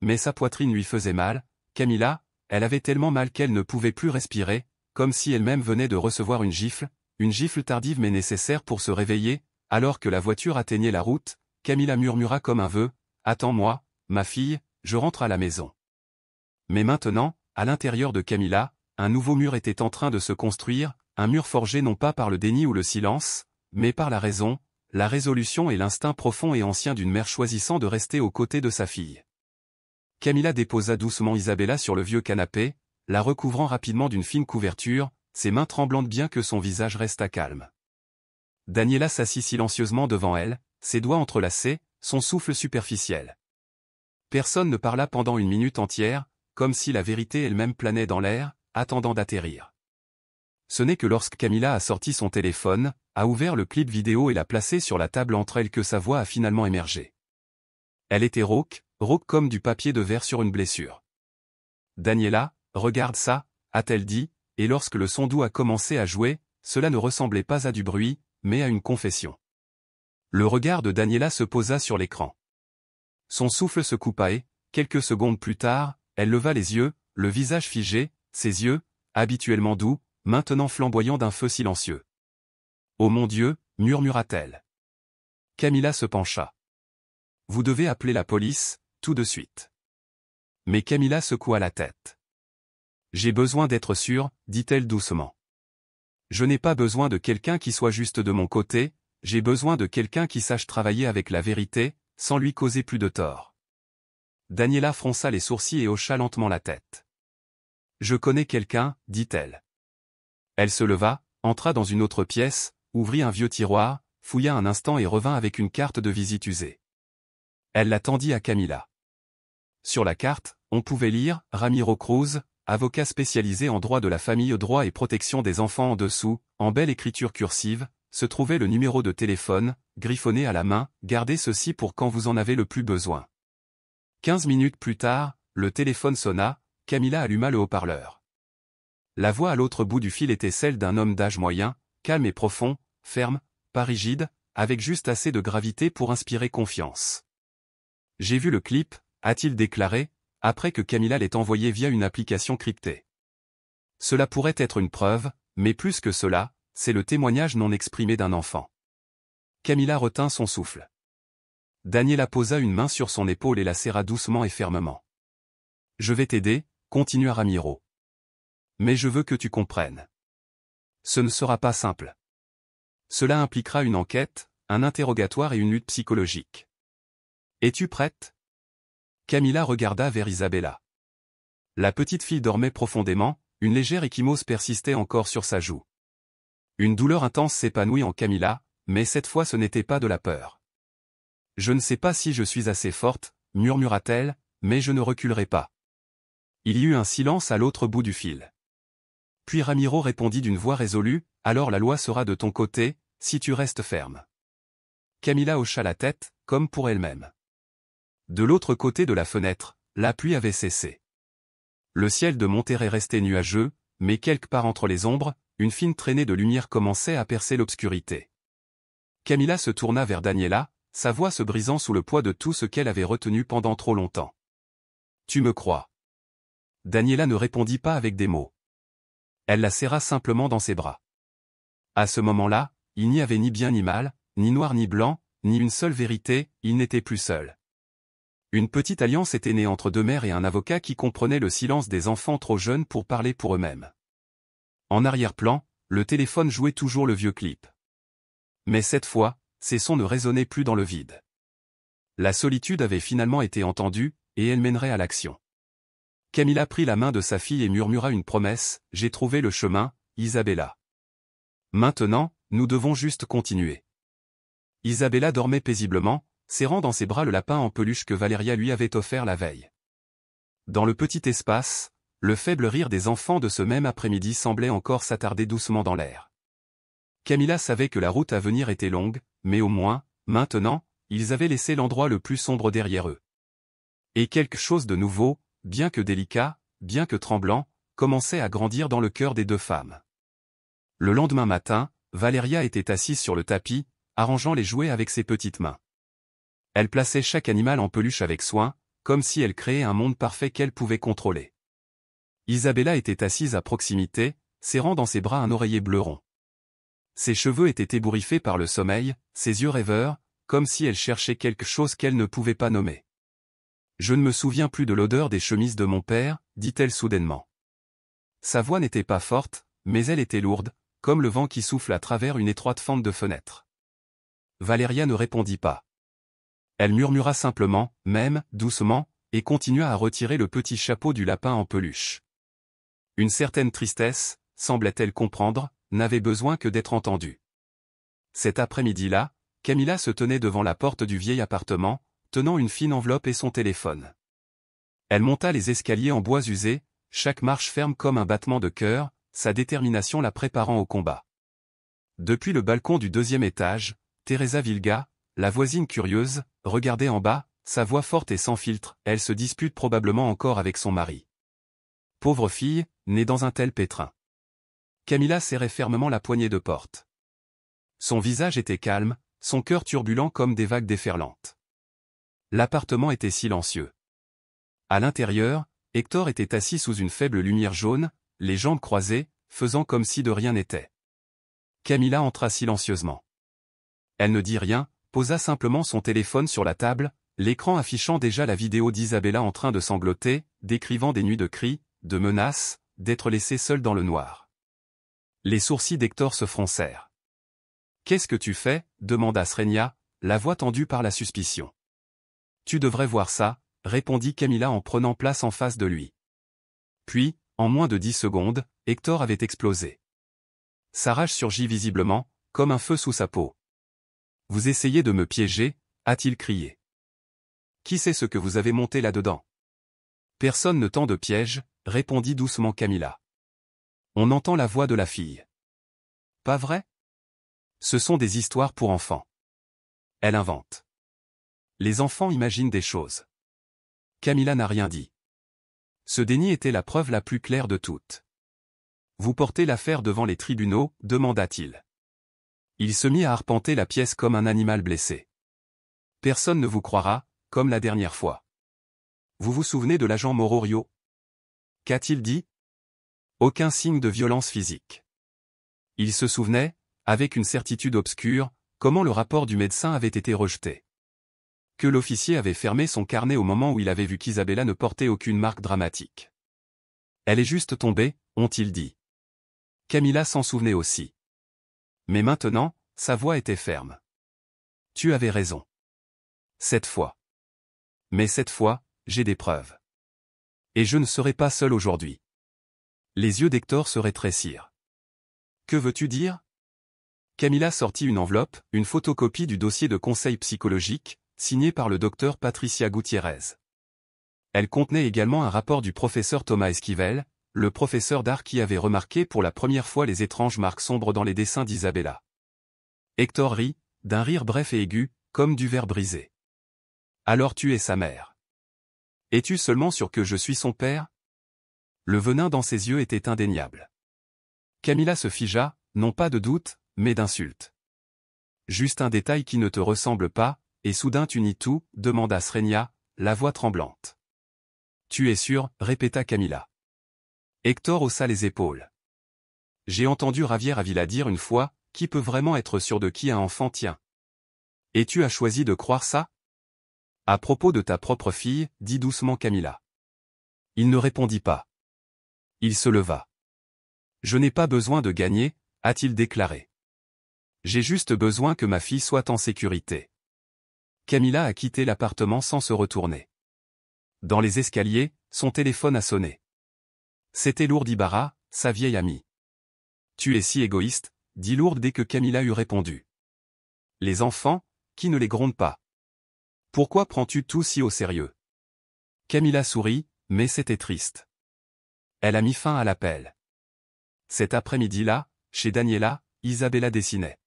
Mais sa poitrine lui faisait mal, Camilla, elle avait tellement mal qu'elle ne pouvait plus respirer, comme si elle-même venait de recevoir une gifle tardive mais nécessaire pour se réveiller. Alors que la voiture atteignait la route, Camilla murmura comme un vœu, « Attends-moi, ma fille, je rentre à la maison. » Mais maintenant, à l'intérieur de Camilla, un nouveau mur était en train de se construire, un mur forgé non pas par le déni ou le silence, mais par la raison, la résolution et l'instinct profond et ancien d'une mère choisissant de rester aux côtés de sa fille. Camilla déposa doucement Isabella sur le vieux canapé, la recouvrant rapidement d'une fine couverture, ses mains tremblantes bien que son visage restât calme. Daniela s'assit silencieusement devant elle, ses doigts entrelacés, son souffle superficiel. Personne ne parla pendant une minute entière, comme si la vérité elle-même planait dans l'air, attendant d'atterrir. Ce n'est que lorsque Camilla a sorti son téléphone, a ouvert le clip vidéo et l'a placé sur la table entre elles que sa voix a finalement émergé. Elle était rauque comme du papier de verre sur une blessure. « Daniela, regarde ça », a-t-elle dit, et lorsque le son doux a commencé à jouer, cela ne ressemblait pas à du bruit, mais à une confession. Le regard de Daniela se posa sur l'écran. Son souffle se coupa et, quelques secondes plus tard, elle leva les yeux, le visage figé, ses yeux, habituellement doux, maintenant flamboyants d'un feu silencieux. « Oh mon Dieu », murmura-t-elle. Camilla se pencha. « Vous devez appeler la police, tout de suite. » Mais Camilla secoua la tête. « J'ai besoin d'être sûre, » dit-elle doucement. « Je n'ai pas besoin de quelqu'un qui soit juste de mon côté, j'ai besoin de quelqu'un qui sache travailler avec la vérité, sans lui causer plus de tort. » Daniela fronça les sourcils et hocha lentement la tête. « Je connais quelqu'un, » dit-elle. Elle se leva, entra dans une autre pièce, ouvrit un vieux tiroir, fouilla un instant et revint avec une carte de visite usée. Elle la tendit à Camilla. Sur la carte, on pouvait lire « Ramiro Cruz, avocat spécialisé en droit de la famille, droit et protection des enfants » en dessous, en belle écriture cursive, se trouvait le numéro de téléphone, griffonné à la main, « Gardez ceci pour quand vous en avez le plus besoin. » 15 minutes plus tard, le téléphone sonna, Camilla alluma le haut-parleur. La voix à l'autre bout du fil était celle d'un homme d'âge moyen, calme et profond, ferme, pas rigide, avec juste assez de gravité pour inspirer confiance. « J'ai vu le clip », a-t-il déclaré, après que Camilla l'ait envoyé via une application cryptée. Cela pourrait être une preuve, mais plus que cela, c'est le témoignage non exprimé d'un enfant. Camilla retint son souffle. Daniela posa une main sur son épaule et la serra doucement et fermement. « Je vais t'aider », continua Ramiro. « Mais je veux que tu comprennes. Ce ne sera pas simple. Cela impliquera une enquête, un interrogatoire et une lutte psychologique. Es-tu prête ?» Camilla regarda vers Isabella. La petite fille dormait profondément, une légère ecchymose persistait encore sur sa joue. Une douleur intense s'épanouit en Camilla, mais cette fois ce n'était pas de la peur. « Je ne sais pas si je suis assez forte, » murmura-t-elle, « mais je ne reculerai pas. » Il y eut un silence à l'autre bout du fil. Puis Ramiro répondit d'une voix résolue, « Alors la loi sera de ton côté, si tu restes ferme. » Camilla hocha la tête, comme pour elle-même. De l'autre côté de la fenêtre, la pluie avait cessé. Le ciel de Monterrey restait nuageux, mais quelque part entre les ombres, une fine traînée de lumière commençait à percer l'obscurité. Camilla se tourna vers Daniela, sa voix se brisant sous le poids de tout ce qu'elle avait retenu pendant trop longtemps. « Tu me crois ?» Daniela ne répondit pas avec des mots. Elle la serra simplement dans ses bras. À ce moment-là, il n'y avait ni bien ni mal, ni noir ni blanc, ni une seule vérité, il n'était plus seul. Une petite alliance était née entre deux mères et un avocat qui comprenait le silence des enfants trop jeunes pour parler pour eux-mêmes. En arrière-plan, le téléphone jouait toujours le vieux clip. Mais cette fois, ces sons ne résonnaient plus dans le vide. La solitude avait finalement été entendue, et elle mènerait à l'action. Camilla prit la main de sa fille et murmura une promesse, « J'ai trouvé le chemin, Isabella. Maintenant, nous devons juste continuer. » Isabella dormait paisiblement, serrant dans ses bras le lapin en peluche que Valeria lui avait offert la veille. Dans le petit espace, le faible rire des enfants de ce même après-midi semblait encore s'attarder doucement dans l'air. Camilla savait que la route à venir était longue, mais au moins, maintenant, ils avaient laissé l'endroit le plus sombre derrière eux. Et quelque chose de nouveau, bien que délicat, bien que tremblant, commençait à grandir dans le cœur des deux femmes. Le lendemain matin, Valeria était assise sur le tapis, arrangeant les jouets avec ses petites mains. Elle plaçait chaque animal en peluche avec soin, comme si elle créait un monde parfait qu'elle pouvait contrôler. Isabella était assise à proximité, serrant dans ses bras un oreiller bleu rond. Ses cheveux étaient ébouriffés par le sommeil, ses yeux rêveurs, comme si elle cherchait quelque chose qu'elle ne pouvait pas nommer. « Je ne me souviens plus de l'odeur des chemises de mon père, » dit-elle soudainement. Sa voix n'était pas forte, mais elle était lourde, comme le vent qui souffle à travers une étroite fente de fenêtre. Valeria ne répondit pas. Elle murmura simplement, même, doucement, et continua à retirer le petit chapeau du lapin en peluche. Une certaine tristesse, semblait-elle comprendre, n'avait besoin que d'être entendue. Cet après-midi-là, Camilla se tenait devant la porte du vieil appartement, tenant une fine enveloppe et son téléphone. Elle monta les escaliers en bois usé, chaque marche ferme comme un battement de cœur, sa détermination la préparant au combat. Depuis le balcon du deuxième étage, Teresa Vilga, la voisine curieuse, regardait en bas, sa voix forte et sans filtre, elle se dispute probablement encore avec son mari. Pauvre fille, née dans un tel pétrin. Camilla serrait fermement la poignée de porte. Son visage était calme, son cœur turbulent comme des vagues déferlantes. L'appartement était silencieux. À l'intérieur, Hector était assis sous une faible lumière jaune, les jambes croisées, faisant comme si de rien n'était. Camilla entra silencieusement. Elle ne dit rien, posa simplement son téléphone sur la table, l'écran affichant déjà la vidéo d'Isabella en train de sangloter, décrivant des nuits de cris, de menaces, d'être laissée seule dans le noir. Les sourcils d'Hector se froncèrent. « Qu'est-ce que tu fais » demanda Srenia, la voix tendue par la suspicion. « Tu devrais voir ça » répondit Camilla en prenant place en face de lui. Puis, en moins de 10 secondes, Hector avait explosé. Sa rage surgit visiblement, comme un feu sous sa peau. « Vous essayez de me piéger » a-t-il crié. « Qui sait ce que vous avez monté là-dedans » ? « Personne ne tend de piège » répondit doucement Camilla. On entend la voix de la fille. « Pas vrai ? Ce sont des histoires pour enfants. » Elle invente. Les enfants imaginent des choses. Camilla n'a rien dit. Ce déni était la preuve la plus claire de toutes. « Vous portez l'affaire devant les tribunaux » demanda-t-il. Il se mit à arpenter la pièce comme un animal blessé. « Personne ne vous croira, comme la dernière fois. Vous vous souvenez de l'agent Mororio ? Qu'a-t-il dit ? Aucun signe de violence physique. Il se souvenait, avec une certitude obscure, comment le rapport du médecin avait été rejeté. Que l'officier avait fermé son carnet au moment où il avait vu qu'Isabella ne portait aucune marque dramatique. Elle est juste tombée, ont-ils dit. Camilla s'en souvenait aussi. Mais maintenant, sa voix était ferme. Tu avais raison. Cette fois. Mais cette fois, j'ai des preuves. Et je ne serai pas seul aujourd'hui. Les yeux d'Hector se rétrécirent. Que veux-tu dire ? Camilla sortit une enveloppe, une photocopie du dossier de conseil psychologique, signé par le docteur Patricia Gutiérrez. Elle contenait également un rapport du professeur Thomas Esquivel, le professeur d'art qui avait remarqué pour la première fois les étranges marques sombres dans les dessins d'Isabella. Hector rit, d'un rire bref et aigu, comme du verre brisé. Alors tu es sa mère. Es-tu seulement sûr que je suis son père ? Le venin dans ses yeux était indéniable. Camilla se figea, non pas de doute, mais d'insulte. Juste un détail qui ne te ressemble pas, et soudain tu nies tout, demanda Srenia, la voix tremblante. Tu es sûr, répéta Camilla. Hector haussa les épaules. J'ai entendu Javier Avila dire une fois, qui peut vraiment être sûr de qui un enfant tient ? Et tu as choisi de croire ça? À propos de ta propre fille, dit doucement Camilla. Il ne répondit pas. Il se leva. Je n'ai pas besoin de gagner, a-t-il déclaré. J'ai juste besoin que ma fille soit en sécurité. Camilla a quitté l'appartement sans se retourner. Dans les escaliers, son téléphone a sonné. C'était Lourdes Ibarra, sa vieille amie. Tu es si égoïste, dit Lourdes dès que Camilla eut répondu. Les enfants, qui ne les gronde pas. Pourquoi prends-tu tout si au sérieux? Camilla sourit, mais c'était triste. Elle a mis fin à l'appel. Cet après-midi-là, chez Daniela, Isabella dessinait.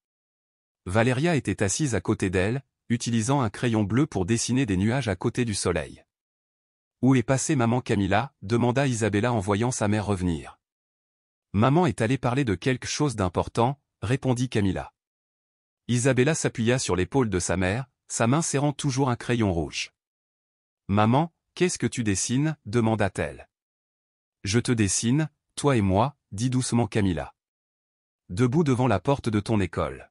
Valeria était assise à côté d'elle, utilisant un crayon bleu pour dessiner des nuages à côté du soleil. Où est passée maman Camilla? Demanda Isabella en voyant sa mère revenir. Maman est allée parler de quelque chose d'important, répondit Camilla. Isabella s'appuya sur l'épaule de sa mère, sa main serrant toujours un crayon rouge. Maman, qu'est-ce que tu dessines? Demanda-t-elle. Je te dessine, toi et moi, dit doucement Camilla. Debout devant la porte de ton école.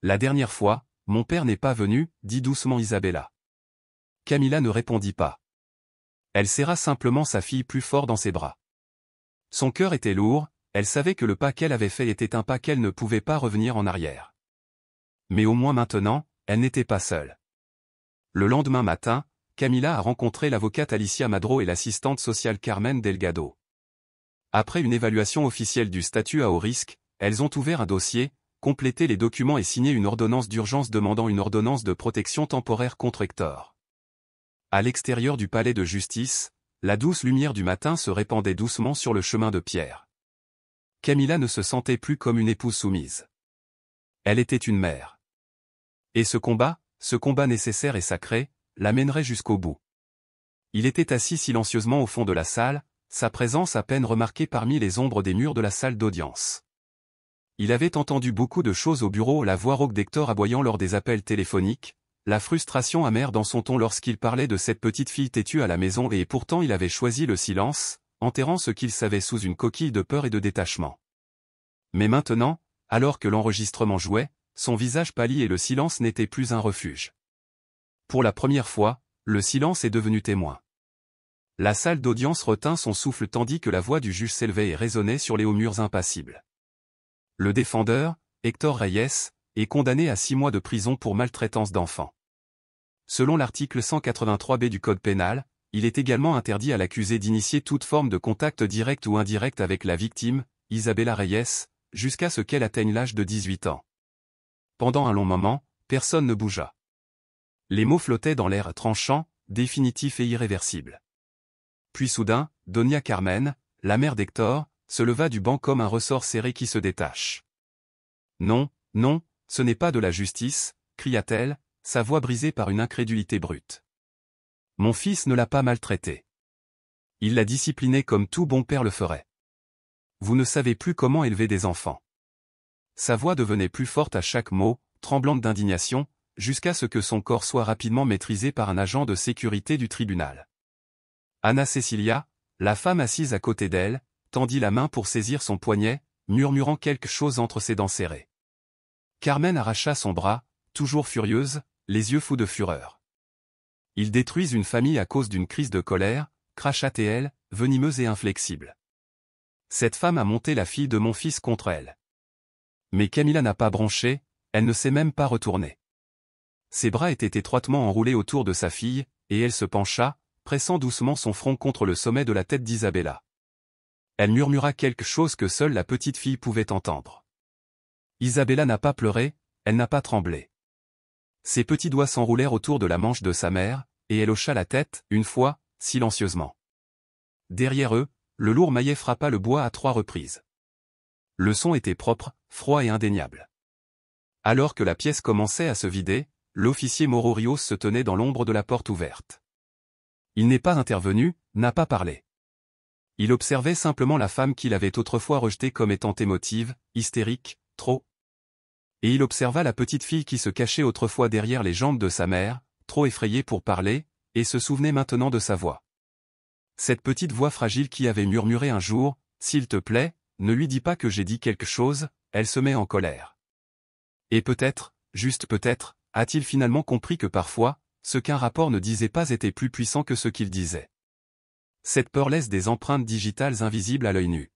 La dernière fois, mon père n'est pas venu, dit doucement Isabella. Camilla ne répondit pas. Elle serra simplement sa fille plus fort dans ses bras. Son cœur était lourd, elle savait que le pas qu'elle avait fait était un pas qu'elle ne pouvait pas revenir en arrière. Mais au moins maintenant, elle n'était pas seule. Le lendemain matin, Camilla a rencontré l'avocate Alicia Madro et l'assistante sociale Carmen Delgado. Après une évaluation officielle du statut à haut risque, elles ont ouvert un dossier, complété les documents et signé une ordonnance d'urgence demandant une ordonnance de protection temporaire contre Hector. À l'extérieur du palais de justice, la douce lumière du matin se répandait doucement sur le chemin de pierre. Camilla ne se sentait plus comme une épouse soumise. Elle était une mère. Et ce combat nécessaire et sacré, l'amènerait jusqu'au bout. Il était assis silencieusement au fond de la salle, sa présence à peine remarquée parmi les ombres des murs de la salle d'audience. Il avait entendu beaucoup de choses au bureau, la voix rauque d'Hector aboyant lors des appels téléphoniques, la frustration amère dans son ton lorsqu'il parlait de cette petite fille têtue à la maison et pourtant il avait choisi le silence, enterrant ce qu'il savait sous une coquille de peur et de détachement. Mais maintenant, alors que l'enregistrement jouait, son visage pâlit et le silence n'était plus un refuge. Pour la première fois, le silence est devenu témoin. La salle d'audience retint son souffle tandis que la voix du juge s'élevait et résonnait sur les hauts murs impassibles. Le défendeur, Hector Reyes, est condamné à 6 mois de prison pour maltraitance d'enfants. Selon l'article 183b du Code pénal, il est également interdit à l'accusé d'initier toute forme de contact direct ou indirect avec la victime, Isabella Reyes, jusqu'à ce qu'elle atteigne l'âge de 18 ans. Pendant un long moment, personne ne bougea. Les mots flottaient dans l'air tranchant, définitif et irréversible. Puis soudain, Doña Carmen, la mère d'Hector, se leva du banc comme un ressort serré qui se détache. Non, non, ce n'est pas de la justice, cria-t-elle, sa voix brisée par une incrédulité brute. Mon fils ne l'a pas maltraité. Il l'a discipliné comme tout bon père le ferait. Vous ne savez plus comment élever des enfants. Sa voix devenait plus forte à chaque mot, tremblante d'indignation, jusqu'à ce que son corps soit rapidement maîtrisé par un agent de sécurité du tribunal. Anna Cecilia, la femme assise à côté d'elle, tendit la main pour saisir son poignet, murmurant quelque chose entre ses dents serrées. Carmen arracha son bras, toujours furieuse, les yeux fous de fureur. Ils détruisent une famille à cause d'une crise de colère, cracha-t-elle, venimeuse et inflexible. Cette femme a monté la fille de mon fils contre elle. Mais Camilla n'a pas bronché, elle ne s'est même pas retournée. Ses bras étaient étroitement enroulés autour de sa fille, et elle se pencha, pressant doucement son front contre le sommet de la tête d'Isabella. Elle murmura quelque chose que seule la petite fille pouvait entendre. Isabella n'a pas pleuré, elle n'a pas tremblé. Ses petits doigts s'enroulèrent autour de la manche de sa mère, et elle hocha la tête, une fois, silencieusement. Derrière eux, le lourd maillet frappa le bois à 3 reprises. Le son était propre, froid et indéniable. Alors que la pièce commençait à se vider, l'officier Mauro Rios se tenait dans l'ombre de la porte ouverte. Il n'est pas intervenu, n'a pas parlé. Il observait simplement la femme qu'il avait autrefois rejetée comme étant émotive, hystérique, trop. Et il observa la petite fille qui se cachait autrefois derrière les jambes de sa mère, trop effrayée pour parler, et se souvenait maintenant de sa voix. Cette petite voix fragile qui avait murmuré un jour, « S'il te plaît, ne lui dis pas que j'ai dit quelque chose », elle se met en colère. Et peut-être, juste peut-être, a-t-il finalement compris que parfois, ce qu'un rapport ne disait pas était plus puissant que ce qu'il disait. Cette peur laisse des empreintes digitales invisibles à l'œil nu.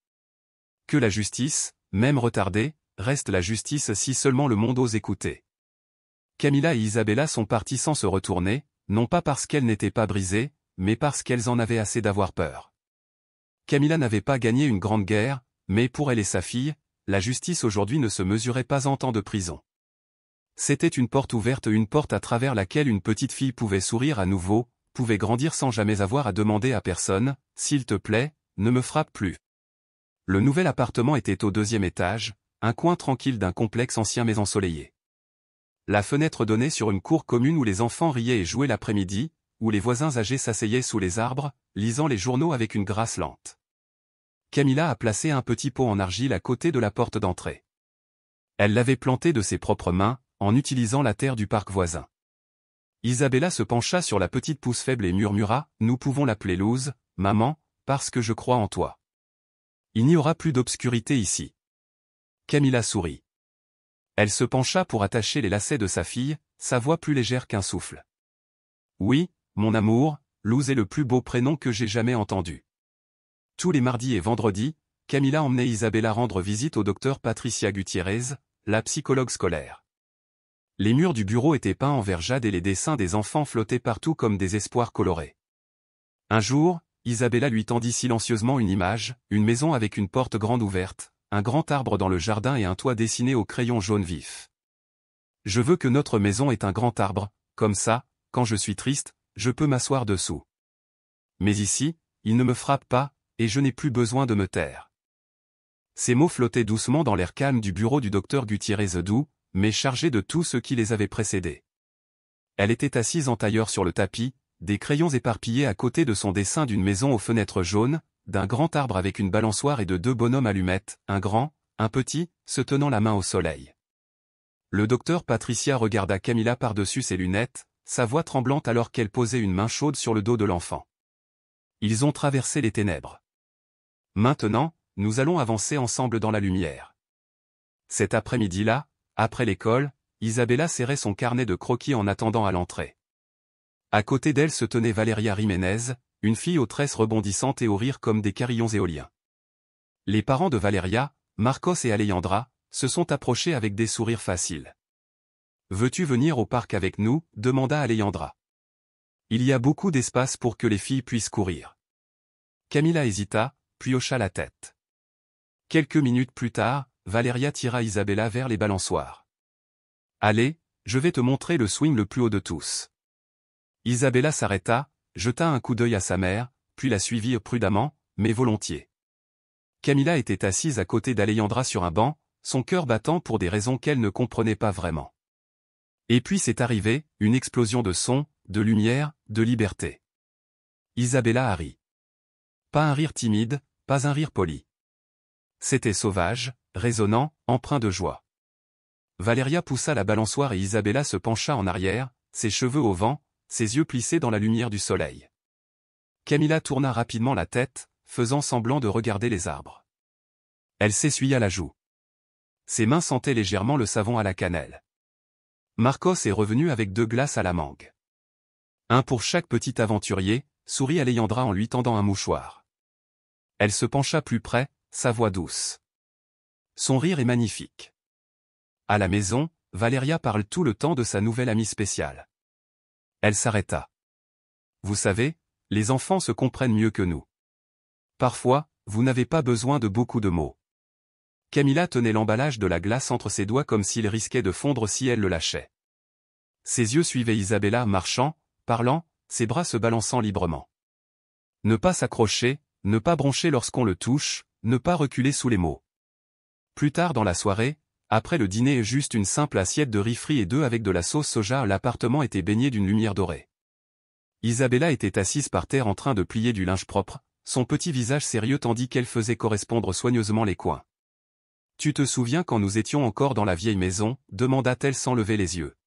Que la justice, même retardée, reste la justice si seulement le monde ose écouter. Camilla et Isabella sont parties sans se retourner, non pas parce qu'elles n'étaient pas brisées, mais parce qu'elles en avaient assez d'avoir peur. Camilla n'avait pas gagné une grande guerre, mais pour elle et sa fille, la justice aujourd'hui ne se mesurait pas en temps de prison. C'était une porte ouverte, une porte à travers laquelle une petite fille pouvait sourire à nouveau, pouvait grandir sans jamais avoir à demander à personne « S'il te plaît, ne me frappe plus ». Le nouvel appartement était au 2e étage, un coin tranquille d'un complexe ancien mais ensoleillé. La fenêtre donnait sur une cour commune où les enfants riaient et jouaient l'après-midi, où les voisins âgés s'asseyaient sous les arbres, lisant les journaux avec une grâce lente. Camilla a placé un petit pot en argile à côté de la porte d'entrée. Elle l'avait planté de ses propres mains, en utilisant la terre du parc voisin. Isabella se pencha sur la petite pousse faible et murmura « Nous pouvons l'appeler Luz, maman, parce que je crois en toi. Il n'y aura plus d'obscurité ici. » Camilla sourit. Elle se pencha pour attacher les lacets de sa fille, sa voix plus légère qu'un souffle. « Oui, mon amour, Luz est le plus beau prénom que j'ai jamais entendu. » Tous les mardis et vendredis, Camilla emmenait Isabella rendre visite au docteur Patricia Gutiérrez, la psychologue scolaire. Les murs du bureau étaient peints en vert jade et les dessins des enfants flottaient partout comme des espoirs colorés. Un jour, Isabella lui tendit silencieusement une image, une maison avec une porte grande ouverte, un grand arbre dans le jardin et un toit dessiné au crayon jaune vif. « Je veux que notre maison ait un grand arbre, comme ça, quand je suis triste, je peux m'asseoir dessous. Mais ici, il ne me frappe pas, et je n'ai plus besoin de me taire. » Ces mots flottaient doucement dans l'air calme du bureau du docteur Gutiérrez, doux, mais chargé de tout ce qui les avait précédés. Elle était assise en tailleur sur le tapis, des crayons éparpillés à côté de son dessin d'une maison aux fenêtres jaunes, d'un grand arbre avec une balançoire et de 2 bonhommes allumettes, un grand, un petit, se tenant la main au soleil. Le docteur Patricia regarda Camilla par-dessus ses lunettes, sa voix tremblante alors qu'elle posait une main chaude sur le dos de l'enfant. Ils ont traversé les ténèbres. Maintenant, nous allons avancer ensemble dans la lumière. Cet après-midi-là, après l'école, Isabella serrait son carnet de croquis en attendant à l'entrée. À côté d'elle se tenait Valeria Jiménez, une fille aux tresses rebondissantes et au rire comme des carillons éoliens. Les parents de Valeria, Marcos et Alejandra, se sont approchés avec des sourires faciles. « Veux-tu venir au parc avec nous ?» demanda Alejandra. « Il y a beaucoup d'espace pour que les filles puissent courir. » Camilla hésita, puis hocha la tête. Quelques minutes plus tard, Valeria tira Isabella vers les balançoires. « Allez, je vais te montrer le swing le plus haut de tous. » Isabella s'arrêta, jeta un coup d'œil à sa mère, puis la suivit prudemment, mais volontiers. Camilla était assise à côté d'Alejandra sur un banc, son cœur battant pour des raisons qu'elle ne comprenait pas vraiment. Et puis c'est arrivé, une explosion de sons, de lumière, de liberté. Isabella a ri. Pas un rire timide, pas un rire poli. C'était sauvage, résonnant, empreint de joie. Valeria poussa la balançoire et Isabella se pencha en arrière, ses cheveux au vent, ses yeux plissés dans la lumière du soleil. Camilla tourna rapidement la tête, faisant semblant de regarder les arbres. Elle s'essuya la joue. Ses mains sentaient légèrement le savon à la cannelle. Marcos est revenu avec 2 glaces à la mangue. Un pour chaque petit aventurier, sourit Alejandra en lui tendant un mouchoir. Elle se pencha plus près, sa voix douce. Son rire est magnifique. À la maison, Valeria parle tout le temps de sa nouvelle amie spéciale. Elle s'arrêta. Vous savez, les enfants se comprennent mieux que nous. Parfois, vous n'avez pas besoin de beaucoup de mots. Camilla tenait l'emballage de la glace entre ses doigts comme s'il risquait de fondre si elle le lâchait. Ses yeux suivaient Isabella marchant, parlant, ses bras se balançant librement. Ne pas s'accrocher, ne pas broncher lorsqu'on le touche, ne pas reculer sous les mots. Plus tard dans la soirée, après le dîner et juste une simple assiette de riz frit et d'œufs avec de la sauce soja, l'appartement était baigné d'une lumière dorée. Isabella était assise par terre en train de plier du linge propre, son petit visage sérieux tandis qu'elle faisait correspondre soigneusement les coins. « Tu te souviens quand nous étions encore dans la vieille maison ?» demanda-t-elle sans lever les yeux.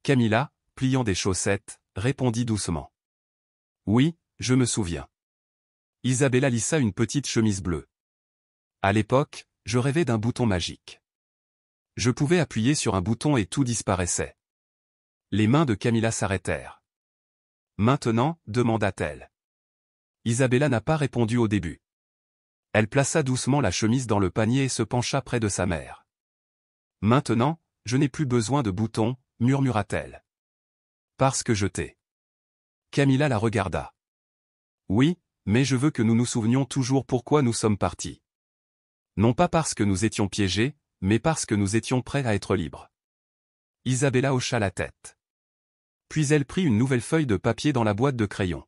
Camilla, pliant des chaussettes, répondit doucement. « Oui, je me souviens. » Isabella lissa une petite chemise bleue. « À l'époque, je rêvais d'un bouton magique. Je pouvais appuyer sur un bouton et tout disparaissait. Les mains de Camilla s'arrêtèrent. Maintenant, demanda-t-elle. Isabella n'a pas répondu au début. Elle plaça doucement la chemise dans le panier et se pencha près de sa mère. Maintenant, je n'ai plus besoin de boutons, murmura-t-elle. Parce que je t'ai. Camilla la regarda. Oui, mais je veux que nous nous souvenions toujours pourquoi nous sommes partis. Non pas parce que nous étions piégés, mais parce que nous étions prêts à être libres. Isabella hocha la tête. Puis elle prit une nouvelle feuille de papier dans la boîte de crayons.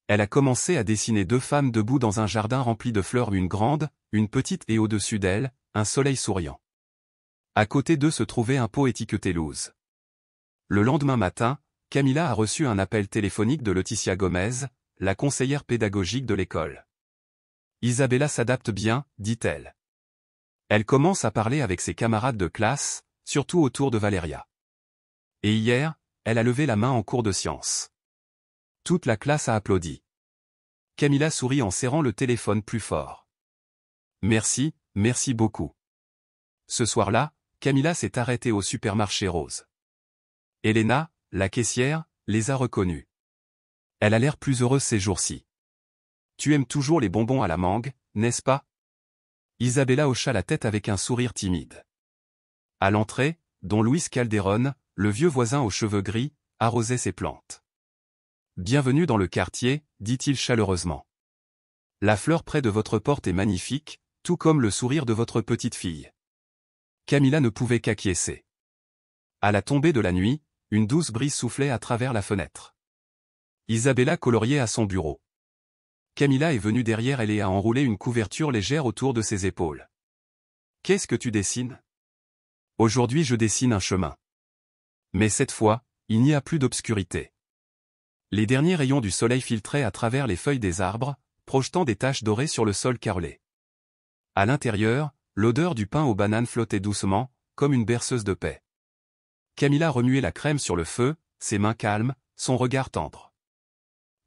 Elle a commencé à dessiner 2 femmes debout dans un jardin rempli de fleurs, une grande, une petite et au-dessus d'elle, un soleil souriant. À côté d'eux se trouvait un pot étiqueté loose. Le lendemain matin, Camilla a reçu un appel téléphonique de Laetitia Gomez, la conseillère pédagogique de l'école. Isabella s'adapte bien, dit-elle. Elle commence à parler avec ses camarades de classe, surtout autour de Valeria. Et hier, elle a levé la main en cours de sciences. Toute la classe a applaudi. Camilla sourit en serrant le téléphone plus fort. Merci, merci beaucoup. Ce soir-là, Camilla s'est arrêtée au supermarché rose. Elena, la caissière, les a reconnus. Elle a l'air plus heureuse ces jours-ci. Tu aimes toujours les bonbons à la mangue, n'est-ce pas? Isabella hocha la tête avec un sourire timide. À l'entrée, don Luis Calderón, le vieux voisin aux cheveux gris, arrosait ses plantes. Bienvenue dans le quartier, dit-il chaleureusement. La fleur près de votre porte est magnifique, tout comme le sourire de votre petite fille. Camilla ne pouvait qu'acquiescer. À la tombée de la nuit, une douce brise soufflait à travers la fenêtre. Isabella coloriait à son bureau. Camilla est venue derrière elle et a enroulé une couverture légère autour de ses épaules. Qu'est-ce que tu dessines? Aujourd'hui je dessine un chemin. Mais cette fois, il n'y a plus d'obscurité. Les derniers rayons du soleil filtraient à travers les feuilles des arbres, projetant des taches dorées sur le sol carrelé. À l'intérieur, l'odeur du pain aux bananes flottait doucement, comme une berceuse de paix. Camilla remuait la crème sur le feu, ses mains calmes, son regard tendre.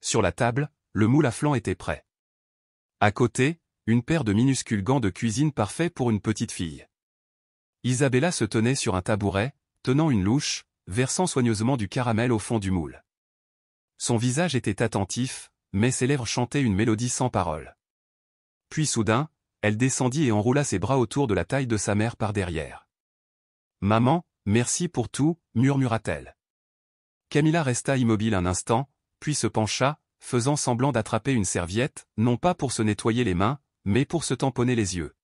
Sur la table, le moule à flan était prêt. À côté, une paire de minuscules gants de cuisine parfaits pour une petite fille. Isabella se tenait sur un tabouret, tenant une louche, versant soigneusement du caramel au fond du moule. Son visage était attentif, mais ses lèvres chantaient une mélodie sans paroles. Puis soudain, elle descendit et enroula ses bras autour de la taille de sa mère par derrière. « Maman, merci pour tout », murmura-t-elle. Camilla resta immobile un instant, puis se pencha, faisant semblant d'attraper une serviette, non pas pour se nettoyer les mains, mais pour se tamponner les yeux.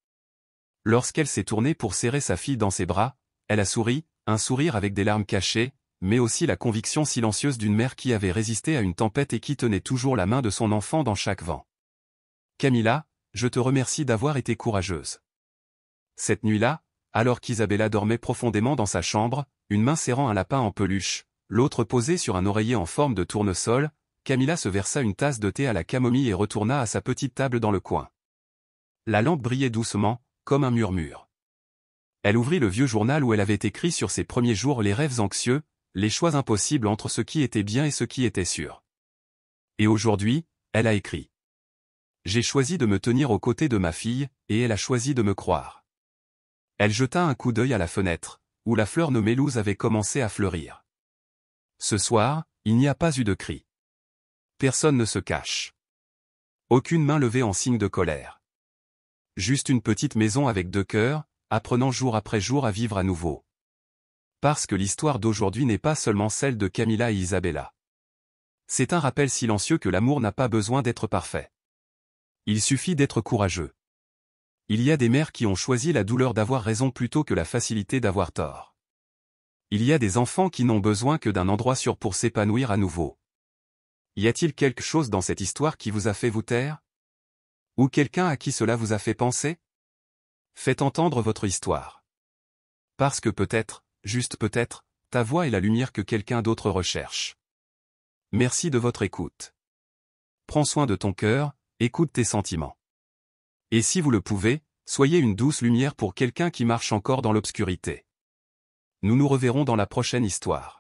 Lorsqu'elle s'est tournée pour serrer sa fille dans ses bras, elle a souri, un sourire avec des larmes cachées, mais aussi la conviction silencieuse d'une mère qui avait résisté à une tempête et qui tenait toujours la main de son enfant dans chaque vent. « Camilla, je te remercie d'avoir été courageuse. » Cette nuit-là, alors qu'Isabella dormait profondément dans sa chambre, une main serrant un lapin en peluche, l'autre posée sur un oreiller en forme de tournesol, Camilla se versa une tasse de thé à la camomille et retourna à sa petite table dans le coin. La lampe brillait doucement, comme un murmure. Elle ouvrit le vieux journal où elle avait écrit sur ses premiers jours les rêves anxieux, les choix impossibles entre ce qui était bien et ce qui était sûr. Et aujourd'hui, elle a écrit. J'ai choisi de me tenir aux côtés de ma fille, et elle a choisi de me croire. Elle jeta un coup d'œil à la fenêtre, où la fleur nommée Louse avait commencé à fleurir. Ce soir, il n'y a pas eu de cri. Personne ne se cache. Aucune main levée en signe de colère. Juste une petite maison avec 2 cœurs, apprenant jour après jour à vivre à nouveau. Parce que l'histoire d'aujourd'hui n'est pas seulement celle de Camilla et Isabella. C'est un rappel silencieux que l'amour n'a pas besoin d'être parfait. Il suffit d'être courageux. Il y a des mères qui ont choisi la douleur d'avoir raison plutôt que la facilité d'avoir tort. Il y a des enfants qui n'ont besoin que d'un endroit sûr pour s'épanouir à nouveau. Y a-t-il quelque chose dans cette histoire qui vous a fait vous taire? Ou quelqu'un à qui cela vous a fait penser? Faites entendre votre histoire. Parce que peut-être, juste peut-être, ta voix est la lumière que quelqu'un d'autre recherche. Merci de votre écoute. Prends soin de ton cœur, écoute tes sentiments. Et si vous le pouvez, soyez une douce lumière pour quelqu'un qui marche encore dans l'obscurité. Nous nous reverrons dans la prochaine histoire.